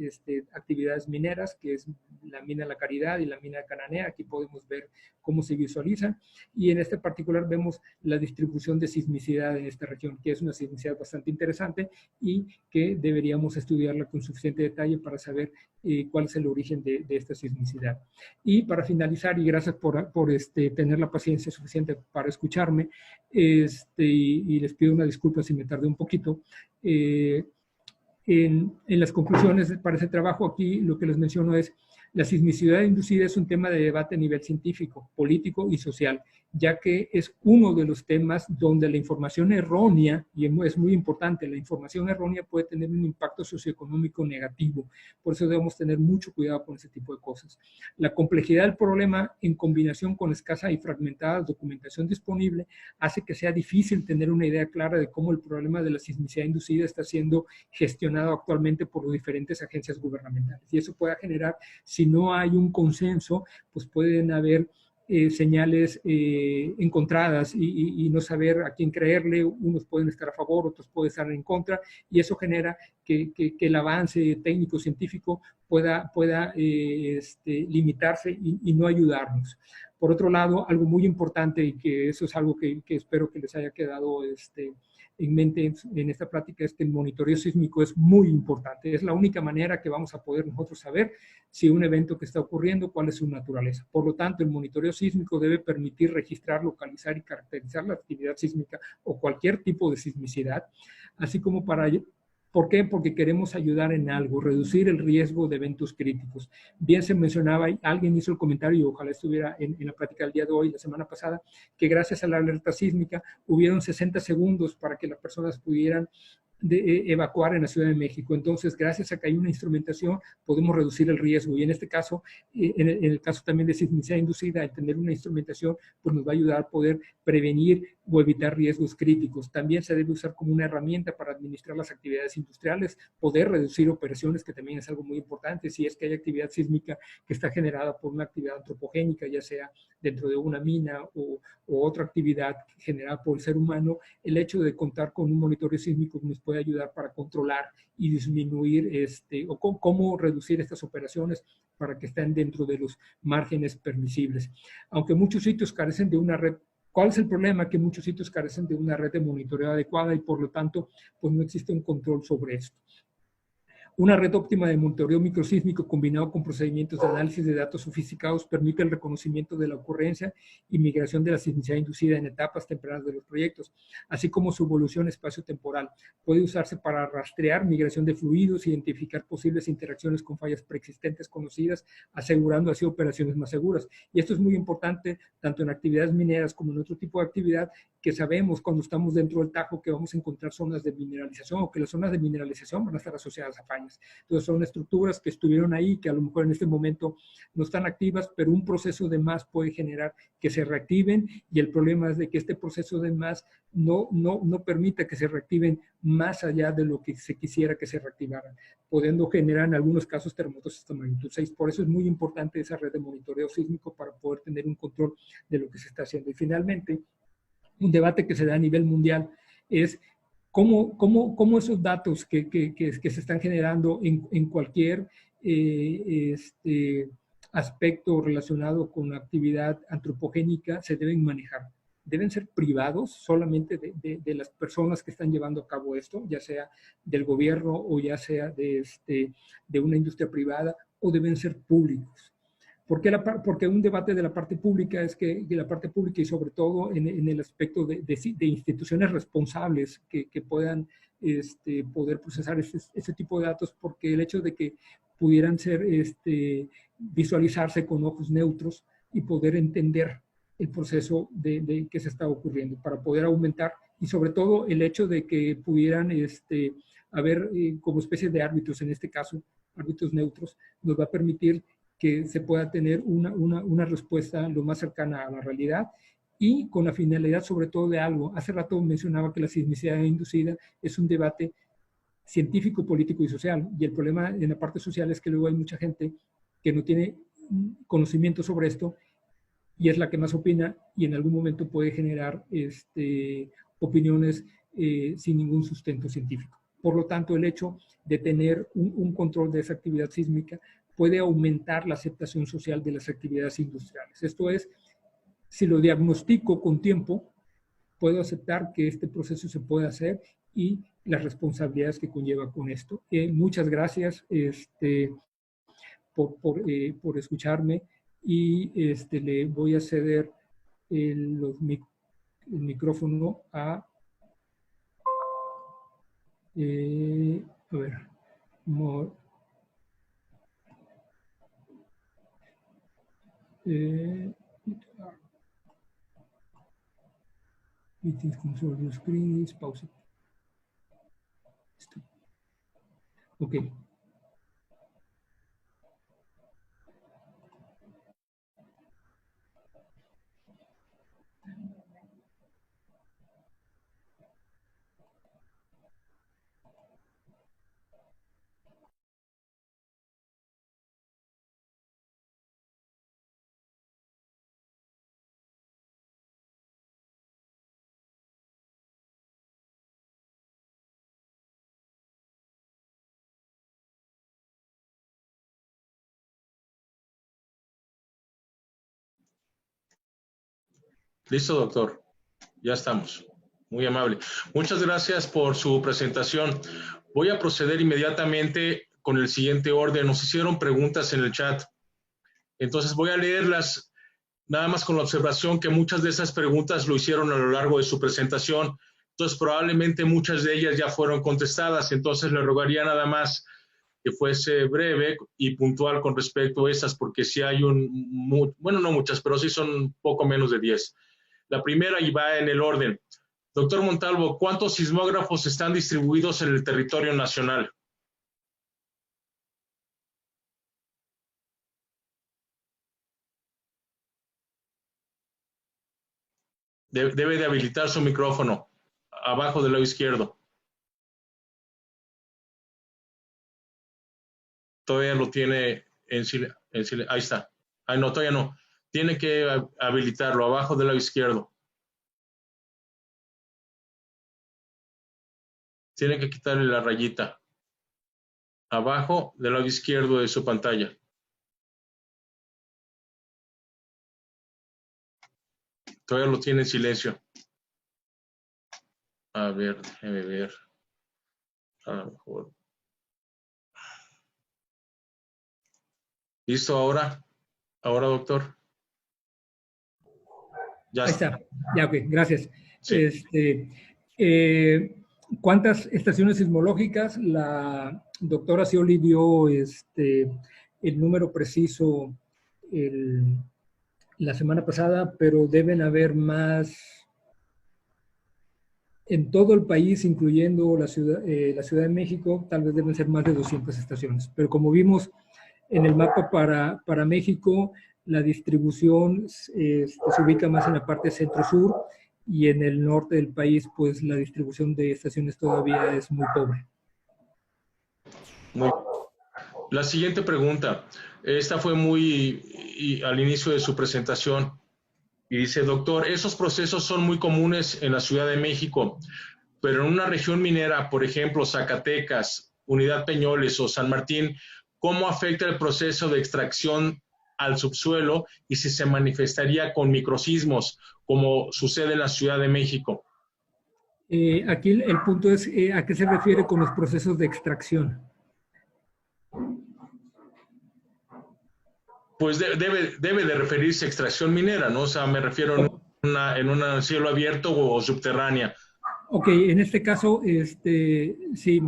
actividades mineras, que es la mina La Caridad y la mina de Cananea. Aquí podemos ver cómo se visualizan, y en este particular vemos la distribución de sismicidad en esta región, que es una sismicidad bastante interesante y que deberíamos estudiarla con suficiente detalle para saber cuál es el origen de esta sismicidad. sismicidad. Y para finalizar, y gracias por tener la paciencia suficiente para escucharme, y les pido una disculpa si me tardé un poquito, en las conclusiones para ese trabajo aquí lo que les menciono es la sismicidad inducida es un tema de debate a nivel científico, político y social, ya que es uno de los temas donde la información errónea, y es muy importante, la información errónea puede tener un impacto socioeconómico negativo. Por eso debemos tener mucho cuidado con ese tipo de cosas. La complejidad del problema en combinación con escasa y fragmentada documentación disponible hace que sea difícil tener una idea clara de cómo el problema de la sismicidad inducida está siendo gestionado actualmente por las diferentes agencias gubernamentales. Y eso puede generar, si no hay un consenso, pues pueden haber señales encontradas y no saber a quién creerle. Unos pueden estar a favor, otros pueden estar en contra, y eso genera que el avance técnico-científico pueda limitarse y no ayudarnos. Por otro lado, algo muy importante, y que eso es algo que espero que les haya quedado en mente en esta plática, es que el monitoreo sísmico es muy importante. Es la única manera que vamos a poder nosotros saber si un evento que está ocurriendo, cuál es su naturaleza. Por lo tanto, el monitoreo sísmico debe permitir registrar, localizar y caracterizar la actividad sísmica o cualquier tipo de sismicidad, así como para... ¿Por qué? Porque queremos ayudar en algo, reducir el riesgo de eventos críticos. Bien se mencionaba, alguien hizo el comentario, y ojalá estuviera en la plática del día de hoy, la semana pasada, que gracias a la alerta sísmica hubieron 60 segundos para que las personas pudieran evacuar en la Ciudad de México. Entonces, gracias a que hay una instrumentación, podemos reducir el riesgo. Y en este caso, en el caso también de sismicidad inducida, el tener una instrumentación, pues nos va a ayudar a poder prevenir o evitar riesgos críticos. También se debe usar como una herramienta para administrar las actividades industriales, poder reducir operaciones, que también es algo muy importante. Si es que hay actividad sísmica que está generada por una actividad antropogénica, ya sea dentro de una mina o otra actividad generada por el ser humano, el hecho de contar con un monitoreo sísmico nos puede ayudar para controlar y disminuir o cómo reducir estas operaciones para que estén dentro de los márgenes permisibles. Aunque muchos sitios carecen de una red. ¿Cuál es el problema? Que muchos sitios carecen de una red de monitoreo adecuada y por lo tanto pues no existe un control sobre esto. Una red óptima de monitoreo microsísmico combinado con procedimientos de análisis de datos sofisticados permite el reconocimiento de la ocurrencia y migración de la sismicidad inducida en etapas tempranas de los proyectos, así como su evolución espacio-temporal. Puede usarse para rastrear migración de fluidos, identificar posibles interacciones con fallas preexistentes conocidas, asegurando así operaciones más seguras. Y esto es muy importante tanto en actividades mineras como en otro tipo de actividad, que sabemos cuando estamos dentro del Tajo que vamos a encontrar zonas de mineralización o que las zonas de mineralización van a estar asociadas a fallas. Entonces son estructuras que estuvieron ahí, que a lo mejor en este momento no están activas, pero un proceso de más puede generar que se reactiven, y el problema es de que este proceso de más no permita que se reactiven más allá de lo que se quisiera que se reactivaran, pudiendo generar en algunos casos terremotos hasta magnitud 6. Por eso es muy importante esa red de monitoreo sísmico para poder tener un control de lo que se está haciendo. Y finalmente, un debate que se da a nivel mundial es cómo esos datos que se están generando en cualquier aspecto relacionado con la actividad antropogénica se deben manejar. Deben ser privados solamente de las personas que están llevando a cabo esto, ya sea del gobierno o ya sea de una industria privada, o deben ser públicos. Porque un debate de la parte pública es que de la parte pública, y sobre todo en el aspecto de instituciones responsables que puedan poder procesar ese tipo de datos, porque el hecho de que pudieran ser visualizarse con ojos neutros y poder entender el proceso de que se está ocurriendo para poder aumentar, y sobre todo el hecho de que pudieran haber como especie de árbitros, en este caso árbitros neutros, nos va a permitir que se pueda tener una respuesta lo más cercana a la realidad, y con la finalidad sobre todo de algo. Hace rato mencionaba que la sismicidad inducida es un debate científico, político y social, y el problema en la parte social es que luego hay mucha gente que no tiene conocimiento sobre esto y es la que más opina, y en algún momento puede generar opiniones sin ningún sustento científico. Por lo tanto, el hecho de tener un control de esa actividad sísmica puede aumentar la aceptación social de las actividades industriales. Esto es, si lo diagnostico con tiempo, puedo aceptar que este proceso se puede hacer y las responsabilidades que conlleva con esto. Muchas gracias. por escucharme y le voy a ceder el micrófono a ver, meetings control your screen, pause. Ok. Listo, doctor. Ya estamos. Muy amable. Muchas gracias por su presentación. Voy a proceder inmediatamente con el siguiente orden. Nos hicieron preguntas en el chat. Entonces voy a leerlas nada más con la observación que muchas de esas preguntas lo hicieron a lo largo de su presentación. Entonces probablemente muchas de ellas ya fueron contestadas. Entonces le rogaría nada más que fuese breve y puntual con respecto a esas, porque sí hay bueno, no muchas, pero sí son poco menos de 10. La primera y va en el orden. Doctor Montalvo, ¿cuántos sismógrafos están distribuidos en el territorio nacional? Debe de habilitar su micrófono, abajo del lado izquierdo. Todavía lo tiene en silencio. Ahí está. Ay, no, todavía no. Tiene que habilitarlo, abajo del lado izquierdo. Tiene que quitarle la rayita. Abajo del lado izquierdo de su pantalla. Todavía lo tiene en silencio. A ver, déjeme ver. A lo mejor. ¿Listo ahora? ¿Ahora, doctor? Ya Ahí está. Ya, ok, gracias. Sí. ¿Cuántas estaciones sismológicas? La doctora Scioli dio el número preciso la semana pasada, pero deben haber más en todo el país, incluyendo la Ciudad de México, tal vez deben ser más de 200 estaciones. Pero como vimos en el mapa para México, la distribución se ubica más en la parte centro-sur y en el norte del país, pues la distribución de estaciones todavía es muy pobre. Muy. La siguiente pregunta, esta fue muy al inicio de su presentación y dice, doctor, esos procesos son muy comunes en la Ciudad de México, pero en una región minera, por ejemplo, Zacatecas, Unidad Peñoles o San Martín, ¿cómo afecta el proceso de extracción al subsuelo y si se manifestaría con microsismos, como sucede en la Ciudad de México? Aquí el punto es, ¿a qué se refiere con los procesos de extracción? Pues debe de referirse a extracción minera, ¿no? O sea, me refiero en un cielo abierto o subterránea. Ok, en este caso, sí,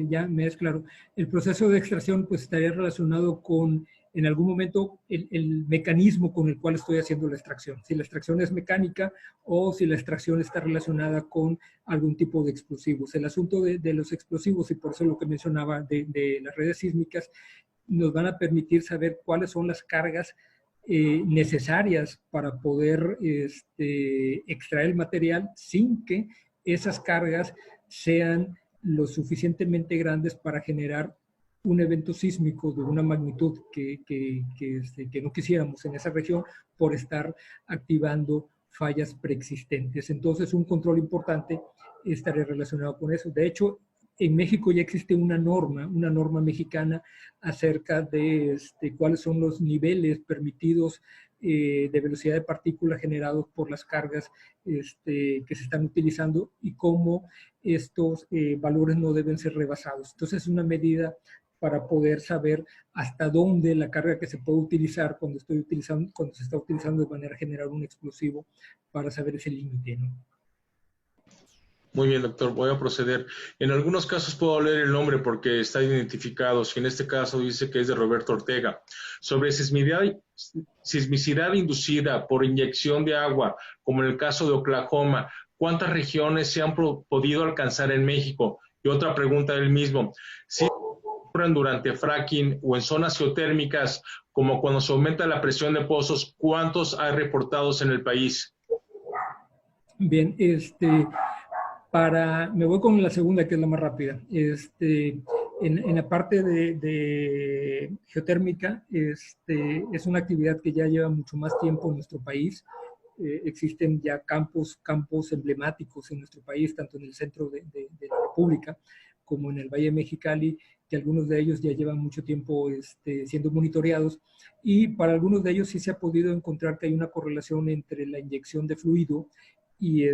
ya me es claro. El proceso de extracción pues estaría relacionado con, en algún momento, el mecanismo con el cual estoy haciendo la extracción. Si la extracción es mecánica o si la extracción está relacionada con algún tipo de explosivos. El asunto de los explosivos, y por eso lo que mencionaba de las redes sísmicas, nos van a permitir saber cuáles son las cargas necesarias para poder extraer el material sin que esas cargas sean lo suficientemente grandes para generar un evento sísmico de una magnitud que no quisiéramos en esa región por estar activando fallas preexistentes. Entonces, un control importante estaría relacionado con eso. De hecho, en México ya existe una norma mexicana acerca de cuáles son los niveles permitidos de velocidad de partícula generados por las cargas que se están utilizando y cómo estos valores no deben ser rebasados. Entonces es una medida para poder saber hasta dónde la carga que se puede utilizar cuando se está utilizando de manera general un explosivo, para saber ese límite, ¿no? Muy bien, doctor, voy a proceder. En algunos casos puedo leer el nombre porque está identificado, si en este caso dice que es de Roberto Ortega. Sobre sismicidad inducida por inyección de agua, como en el caso de Oklahoma, ¿cuántas regiones se han podido alcanzar en México? Y otra pregunta del mismo, si ocurren durante fracking o en zonas geotérmicas, como cuando se aumenta la presión de pozos, ¿cuántos hay reportados en el país? Bien, me voy con la segunda, que es la más rápida. En la parte de geotérmica, es una actividad que ya lleva mucho más tiempo en nuestro país. Existen ya campos emblemáticos en nuestro país, tanto en el centro de la República como en el Valle de Mexicali, que algunos de ellos ya llevan mucho tiempo siendo monitoreados, y para algunos de ellos sí se ha podido encontrar que hay una correlación entre la inyección de fluido y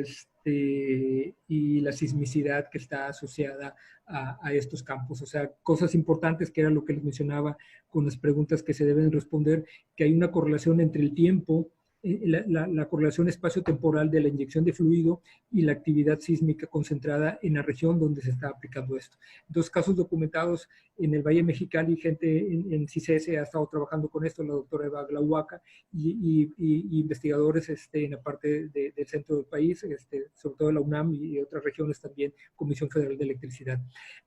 la sismicidad que está asociada a estos campos. O sea, cosas importantes, que era lo que les mencionaba con las preguntas que se deben responder, que hay una correlación entre el tiempo, la correlación espacio-temporal de la inyección de fluido y la actividad sísmica concentrada en la región donde se está aplicando esto. Dos casos documentados en el Valle Mexicali, gente en CICES ha estado trabajando con esto, la doctora Eva Glauaca, y investigadores en la parte del centro del país, sobre todo la UNAM y otras regiones también, Comisión Federal de Electricidad.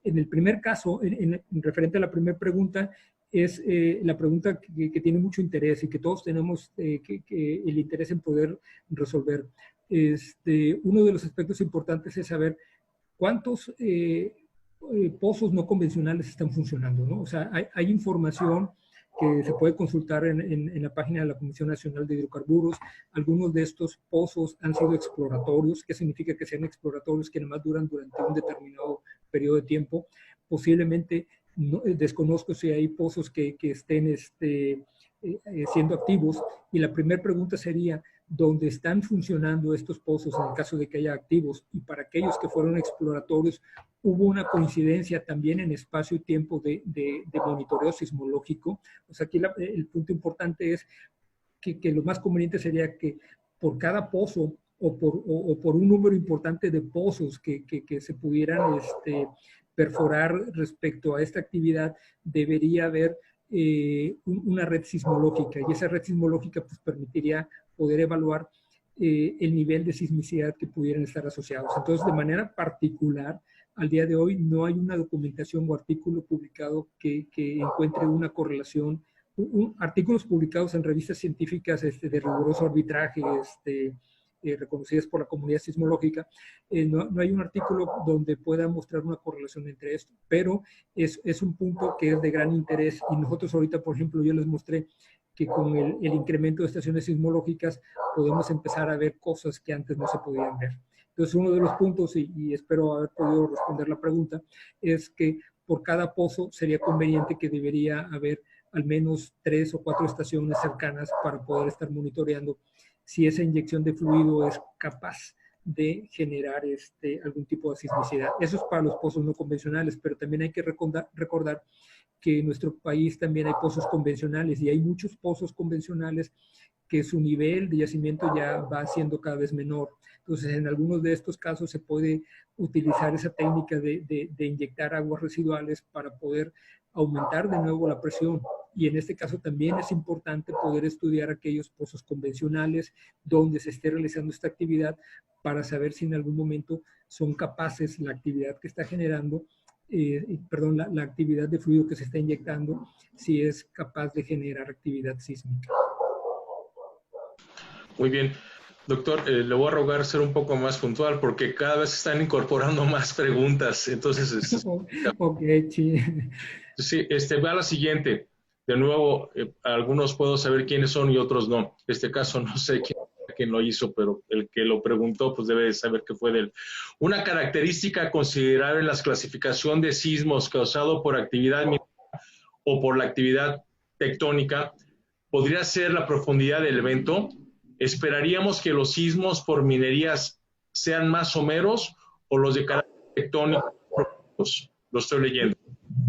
En el primer caso, en referente a la primera pregunta, es la pregunta que tiene mucho interés y que todos tenemos el interés en poder resolver. Uno de los aspectos importantes es saber cuántos pozos no convencionales están funcionando, ¿no? O sea, hay información que se puede consultar en la página de la Comisión Nacional de Hidrocarburos. Algunos de estos pozos han sido exploratorios. ¿Qué significa que sean exploratorios? Que nada más duran durante un determinado periodo de tiempo. Posiblemente, no, desconozco si hay pozos que estén siendo activos, y la primera pregunta sería, ¿dónde están funcionando estos pozos en el caso de que haya activos? Y para aquellos que fueron exploratorios, ¿hubo una coincidencia también en espacio y tiempo de monitoreo sismológico? O sea, aquí el punto importante es que lo más conveniente sería que por cada pozo o por un número importante de pozos que se pudieran perforar respecto a esta actividad, debería haber una red sismológica, y esa red sismológica pues permitiría poder evaluar el nivel de sismicidad que pudieran estar asociados. Entonces, de manera particular, al día de hoy no hay una documentación o artículo publicado que encuentre una correlación, artículos publicados en revistas científicas de riguroso arbitraje, reconocidas por la comunidad sismológica, no hay un artículo donde pueda mostrar una correlación entre esto, pero es un punto que es de gran interés, y nosotros ahorita, por ejemplo, yo les mostré que con el incremento de estaciones sismológicas podemos empezar a ver cosas que antes no se podían ver. Entonces, uno de los puntos, y espero haber podido responder la pregunta, es que por cada pozo sería conveniente que debería haber al menos 3 o 4 estaciones cercanas para poder estar monitoreando si esa inyección de fluido es capaz de generar algún tipo de sismicidad. Eso es para los pozos no convencionales, pero también hay que recordar que en nuestro país también hay pozos convencionales, y hay muchos pozos convencionales que su nivel de yacimiento ya va siendo cada vez menor. Entonces, en algunos de estos casos se puede utilizar esa técnica de inyectar aguas residuales para poder aumentar de nuevo la presión. Y en este caso también es importante poder estudiar aquellos pozos convencionales donde se esté realizando esta actividad, para saber si en algún momento son capaces, la actividad que está generando, la actividad de fluido que se está inyectando, si es capaz de generar actividad sísmica. Muy bien. Doctor, le voy a rogar ser un poco más puntual porque cada vez están incorporando más preguntas. Entonces, ok, sí. Sí, va a la siguiente. De nuevo, algunos puedo saber quiénes son y otros no. En este caso no sé quién lo hizo, pero el que lo preguntó pues debe saber que fue de él. Una característica considerable en la clasificación de sismos causado por actividad minera o por la actividad tectónica podría ser la profundidad del evento. ¿Esperaríamos que los sismos por minerías sean más someros o los de carácter tectónico? Lo estoy leyendo.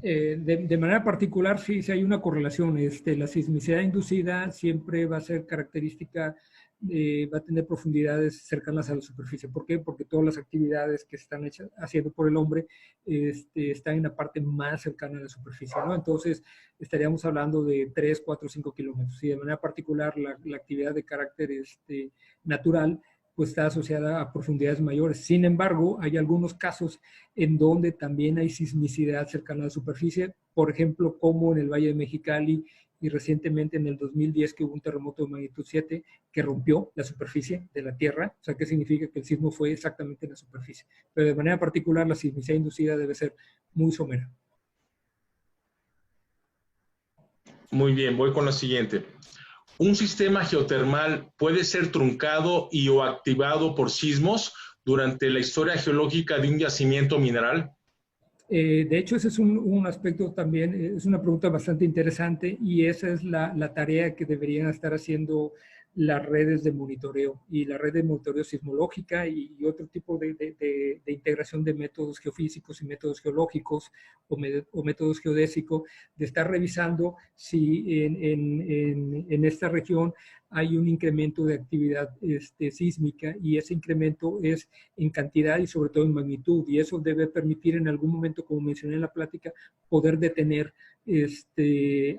De manera particular, sí hay una correlación. La sismicidad inducida siempre va a ser característica, va a tener profundidades cercanas a la superficie. ¿Por qué? Porque todas las actividades que están haciendo por el hombre están en la parte más cercana a la superficie, ¿no? Entonces, estaríamos hablando de 3, 4, 5 kilómetros. Y de manera particular, la actividad de carácter natural pues está asociada a profundidades mayores. Sin embargo, hay algunos casos en donde también hay sismicidad cercana a la superficie, por ejemplo, como en el Valle de Mexicali y recientemente en el 2010 que hubo un terremoto de magnitud 7 que rompió la superficie de la Tierra. O sea, ¿qué significa? Que el sismo fue exactamente en la superficie. Pero de manera particular, la sismicidad inducida debe ser muy somera. Muy bien, voy con la siguiente. ¿Un sistema geotermal puede ser truncado y o activado por sismos durante la historia geológica de un yacimiento mineral? De hecho, ese es un aspecto también, es una pregunta bastante interesante y esa es la tarea que deberían estar haciendo las redes de monitoreo y la red de monitoreo sismológica y otro tipo de integración de métodos geofísicos y métodos geológicos o métodos geodésicos, de estar revisando si en esta región hay un incremento de actividad sísmica y ese incremento es en cantidad y sobre todo en magnitud, y eso debe permitir en algún momento, como mencioné en la plática, poder detener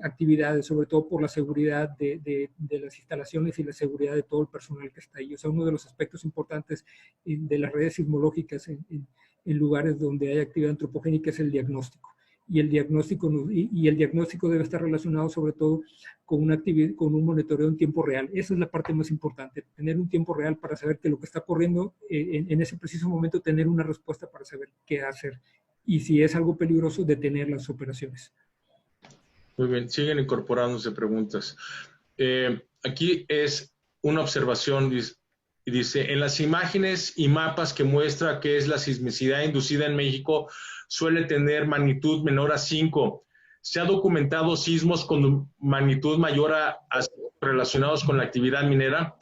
actividades, sobre todo por la seguridad de las instalaciones y la seguridad de todo el personal que está ahí. O sea, uno de los aspectos importantes de las redes sismológicas en lugares donde hay actividad antropogénica es el diagnóstico. Y el diagnóstico debe estar relacionado sobre todo con con un monitoreo en tiempo real. Esa es la parte más importante, tener un tiempo real para saber que lo que está ocurriendo en ese preciso momento, tener una respuesta para saber qué hacer. Y si es algo peligroso, detener las operaciones. Muy bien, siguen incorporándose preguntas. Aquí es una observación, y dice, en las imágenes y mapas que muestra que es la sismicidad inducida en México, suele tener magnitud menor a 5. ¿Se ha documentado sismos con magnitud mayor a 5 relacionados con la actividad minera?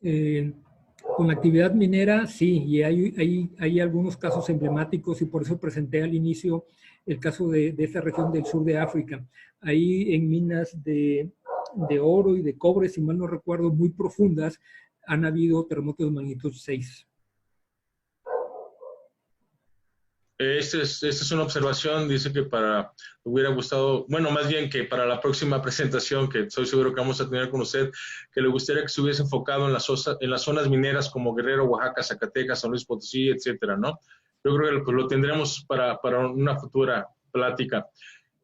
Con la actividad minera, sí, y hay algunos casos emblemáticos y por eso presenté al inicio el caso de esta región del sur de África. Ahí en minas de oro y de cobre, si mal no recuerdo, muy profundas, han habido terremotos de magnitud 6. Esta es una observación, dice que me hubiera gustado, bueno, más bien que para la próxima presentación, que estoy seguro que vamos a tener con usted, que le gustaría que se hubiese enfocado en las zonas mineras como Guerrero, Oaxaca, Zacatecas, San Luis Potosí, etcétera, ¿no? Yo creo que pues, lo tendremos para una futura plática.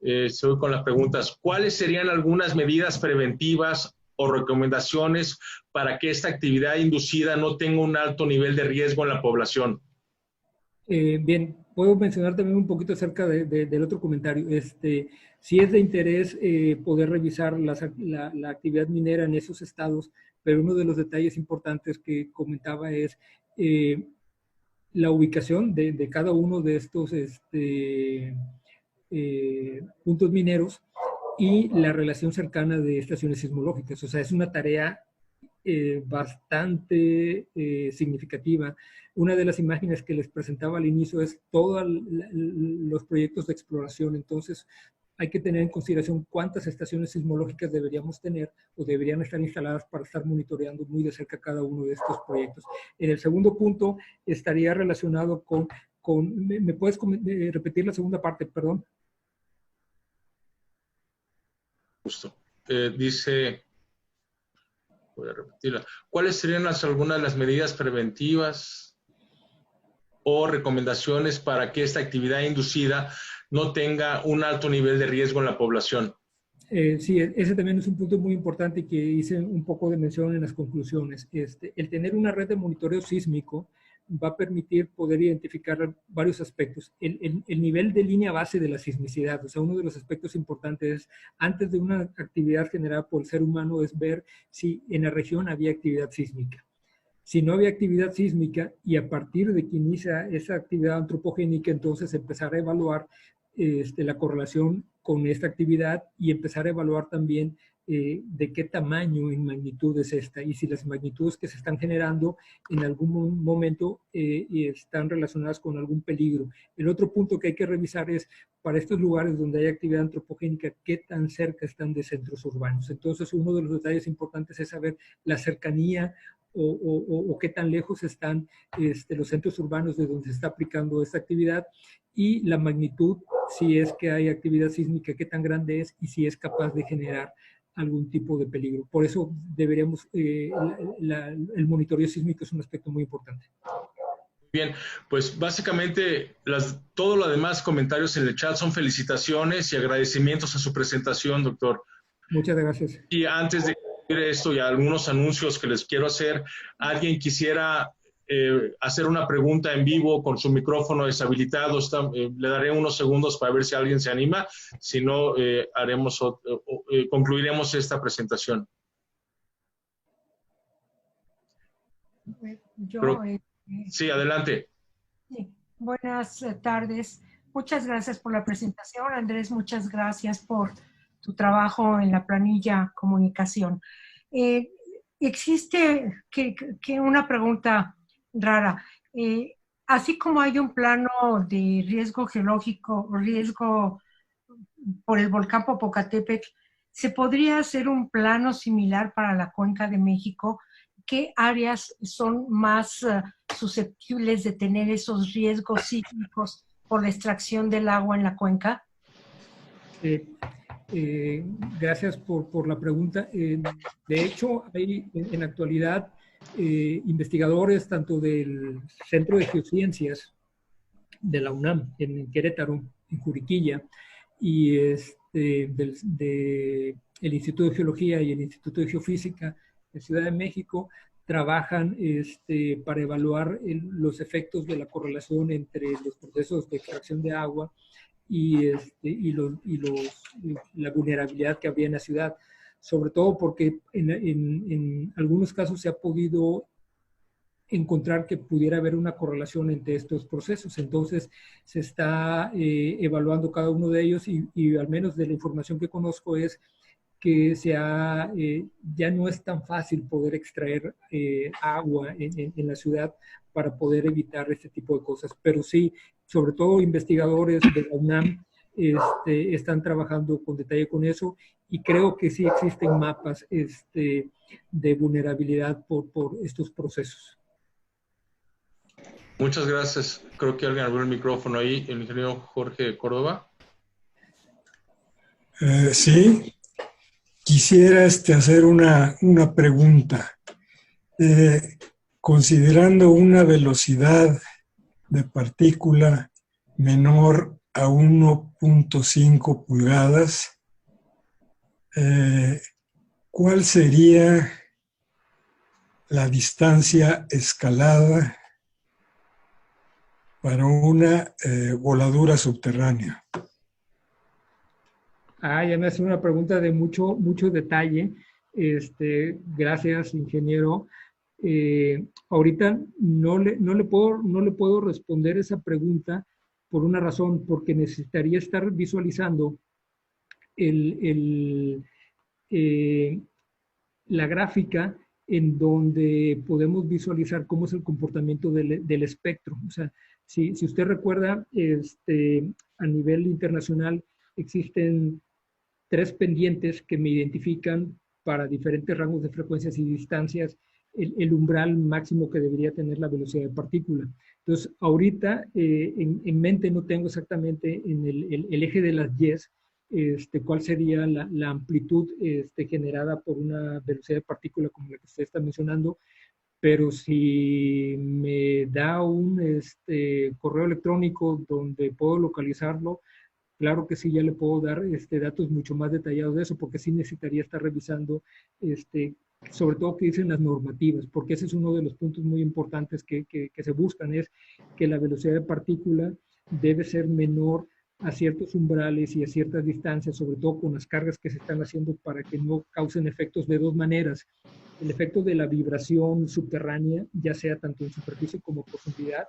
Estoy con las preguntas. ¿Cuáles serían algunas medidas preventivas o recomendaciones para que esta actividad inducida no tenga un alto nivel de riesgo en la población? Bien, puedo mencionar también un poquito acerca del otro comentario. Sí es de interés poder revisar la actividad minera en esos estados, pero uno de los detalles importantes que comentaba es la ubicación de cada uno de estos puntos mineros y la relación cercana de estaciones sismológicas. O sea, es una tarea bastante significativa. Una de las imágenes que les presentaba al inicio es todos los proyectos de exploración. Entonces, hay que tener en consideración cuántas estaciones sismológicas deberíamos tener o deberían estar instaladas para estar monitoreando muy de cerca cada uno de estos proyectos. En el segundo punto estaría relacionado con ¿me puedes repetir la segunda parte, perdón? Justo. Dice, voy a repetirla. ¿Cuáles serían algunas de las medidas preventivas o recomendaciones para que esta actividad inducida no tenga un alto nivel de riesgo en la población? Sí, ese también es un punto muy importante que hice un poco de mención en las conclusiones. El tener una red de monitoreo sísmico va a permitir poder identificar varios aspectos. El nivel de línea base de la sismicidad, o sea, uno de los aspectos importantes antes de una actividad generada por el ser humano es ver si en la región había actividad sísmica. Si no había actividad sísmica y a partir de que inicia esa actividad antropogénica, entonces empezar a evaluar la correlación con esta actividad y empezar a evaluar también de qué tamaño en magnitud es esta y si las magnitudes que se están generando en algún momento están relacionadas con algún peligro. El otro punto que hay que revisar es, para estos lugares donde hay actividad antropogénica, qué tan cerca están de centros urbanos. Entonces, uno de los detalles importantes es saber la cercanía o qué tan lejos están los centros urbanos de donde se está aplicando esta actividad, y la magnitud, si es que hay actividad sísmica, qué tan grande es y si es capaz de generar algún tipo de peligro. Por eso deberíamos, el monitoreo sísmico es un aspecto muy importante. Bien, pues básicamente todos los demás comentarios en el chat son felicitaciones y agradecimientos a su presentación, doctor. Muchas gracias. Y antes de esto y algunos anuncios que les quiero hacer, ¿alguien quisiera hacer una pregunta en vivo con su micrófono deshabilitado? Le daré unos segundos para ver si alguien se anima. Si no, concluiremos esta presentación. Sí, adelante. Sí. Buenas tardes. Muchas gracias por la presentación, Andrés. Muchas gracias por tu trabajo en la planilla comunicación. Existe una pregunta rara. Así como hay un plano de riesgo geológico, riesgo por el volcán Popocatépetl, ¿se podría hacer un plano similar para la Cuenca de México? ¿Qué áreas son más susceptibles de tener esos riesgos sísmicos por la extracción del agua en la cuenca? Gracias por la pregunta. De hecho, hay en la actualidad investigadores tanto del Centro de Geociencias de la UNAM, en Querétaro, en Juriquilla, y del Instituto de Geología y el Instituto de Geofísica de Ciudad de México, trabajan para evaluar los efectos de la correlación entre los procesos de extracción de agua y la vulnerabilidad que había en la ciudad, sobre todo porque en algunos casos se ha podido encontrar que pudiera haber una correlación entre estos procesos. Entonces, se está evaluando cada uno de ellos y al menos de la información que conozco es que ya no es tan fácil poder extraer agua en la ciudad para poder evitar este tipo de cosas. Pero sí, sobre todo investigadores de la UNAM están trabajando con detalle con eso y creo que sí existen mapas de vulnerabilidad por estos procesos. Muchas gracias. Creo que alguien abrió el micrófono ahí, el ingeniero Jorge Córdoba. Sí. Quisiera hacer una pregunta. Considerando una velocidad de partícula menor a 1.5 pulgadas, ¿cuál sería la distancia escalada para una voladura subterránea? Ya me hace una pregunta de mucho detalle. Gracias, ingeniero. Ahorita no le puedo responder esa pregunta por una razón, porque necesitaría estar visualizando la gráfica en donde podemos visualizar cómo es el comportamiento del espectro. O sea, si usted recuerda, a nivel internacional existen 3 pendientes que me identifican para diferentes rangos de frecuencias y distancias el umbral máximo que debería tener la velocidad de partícula. Entonces, ahorita en mente no tengo exactamente en el eje de las Ys cuál sería la amplitud generada por una velocidad de partícula como la que usted está mencionando, pero si me da un correo electrónico donde puedo localizarlo, claro que sí, ya le puedo dar datos mucho más detallados de eso, porque sí necesitaría estar revisando, sobre todo qué dicen las normativas, porque ese es uno de los puntos muy importantes que se buscan, es que la velocidad de partícula debe ser menor a ciertos umbrales y a ciertas distancias, sobre todo con las cargas que se están haciendo para que no causen efectos de 2 maneras. El efecto de la vibración subterránea, ya sea tanto en superficie como profundidad,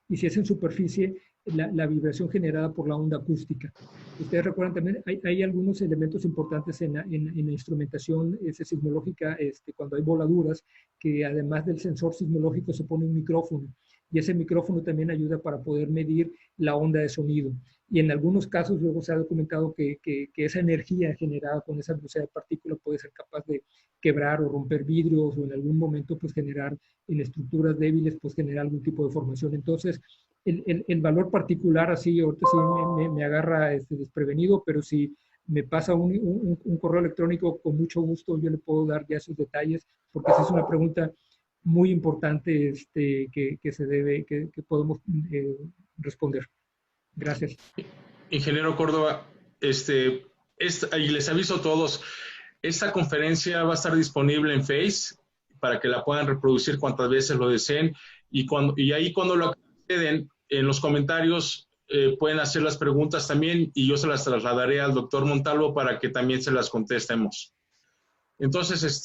y si es en superficie, la vibración generada por la onda acústica. Ustedes recuerdan también, hay algunos elementos importantes en la instrumentación sismológica, cuando hay voladuras, que además del sensor sismológico se pone un micrófono, y ese micrófono también ayuda para poder medir la onda de sonido. Y en algunos casos luego se ha documentado que esa energía generada con esa velocidad de partícula puede ser capaz de quebrar o romper vidrios, o en algún momento pues generar en estructuras débiles, pues generar algún tipo de formación. Entonces, el valor particular así, ahorita sí me agarra desprevenido, pero si me pasa un correo electrónico, con mucho gusto yo le puedo dar ya esos detalles, porque esa es una pregunta muy importante que podemos responder. Gracias. Ingeniero Córdoba, y les aviso a todos, esta conferencia va a estar disponible en Face para que la puedan reproducir cuantas veces lo deseen, y ahí cuando lo acceden, en los comentarios pueden hacer las preguntas también, y yo se las trasladaré al doctor Montalvo para que también se las contestemos. Entonces,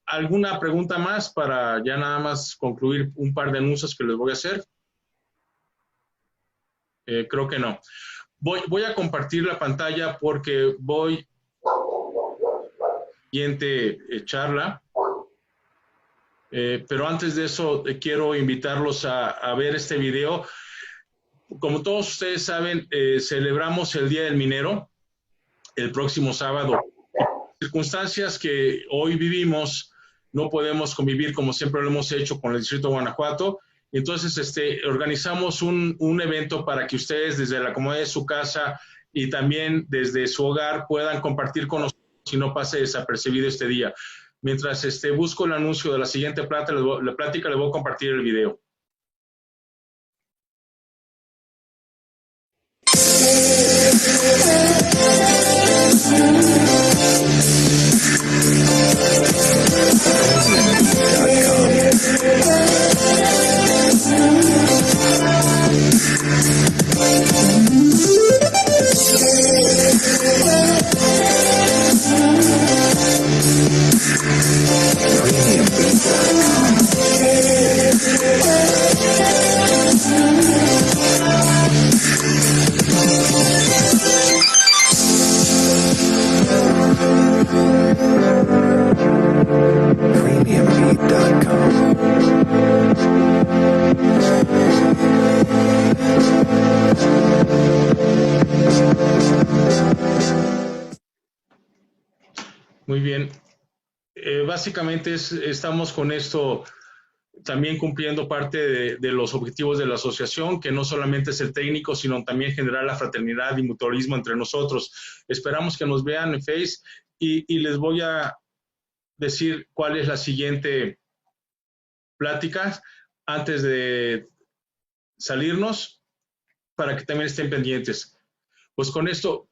¿alguna pregunta más para ya nada más concluir un par de anuncios que les voy a hacer? Creo que no. Voy a compartir la pantalla porque voy siguiente charla. Pero antes de eso, quiero invitarlos a ver este video. Como todos ustedes saben, celebramos el Día del Minero el próximo sábado. Circunstancias que hoy vivimos, no podemos convivir como siempre lo hemos hecho con el Distrito de Guanajuato. Entonces, organizamos un evento para que ustedes desde la comodidad de su casa y también desde su hogar puedan compartir con nosotros y no pase desapercibido este día. Mientras busco el anuncio de la siguiente plática, les voy a compartir el video. Muy bien. Básicamente estamos con esto también cumpliendo parte de los objetivos de la asociación, que no solamente es el técnico, sino también generar la fraternidad y mutualismo entre nosotros. Esperamos que nos vean en Face y les voy a decir cuál es la siguiente plática antes de salirnos, para que también estén pendientes. Pues con esto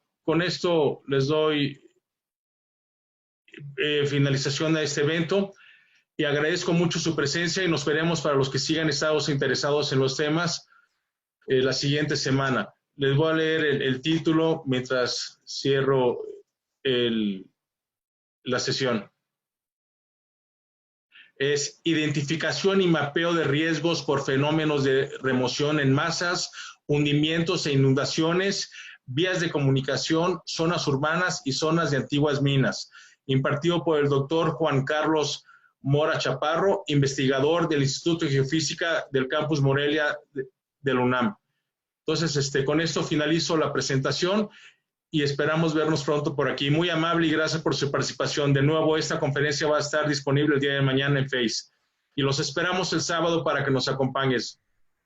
les doy finalización a este evento y agradezco mucho su presencia y nos veremos para los que sigan estados interesados en los temas la siguiente semana. Les voy a leer el título mientras cierro la sesión. Es identificación y mapeo de riesgos por fenómenos de remoción en masas, hundimientos e inundaciones, vías de comunicación, zonas urbanas y zonas de antiguas minas. Impartido por el doctor Juan Carlos Mora Chaparro, investigador del Instituto de Geofísica del Campus Morelia de la UNAM. Entonces, con esto finalizo la presentación y esperamos vernos pronto por aquí. Muy amable y gracias por su participación. De nuevo, esta conferencia va a estar disponible el día de mañana en Face. Y los esperamos el sábado para que nos acompañes.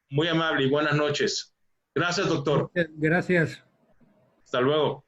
Muy amable y buenas noches. Gracias, doctor. Gracias. Hasta luego.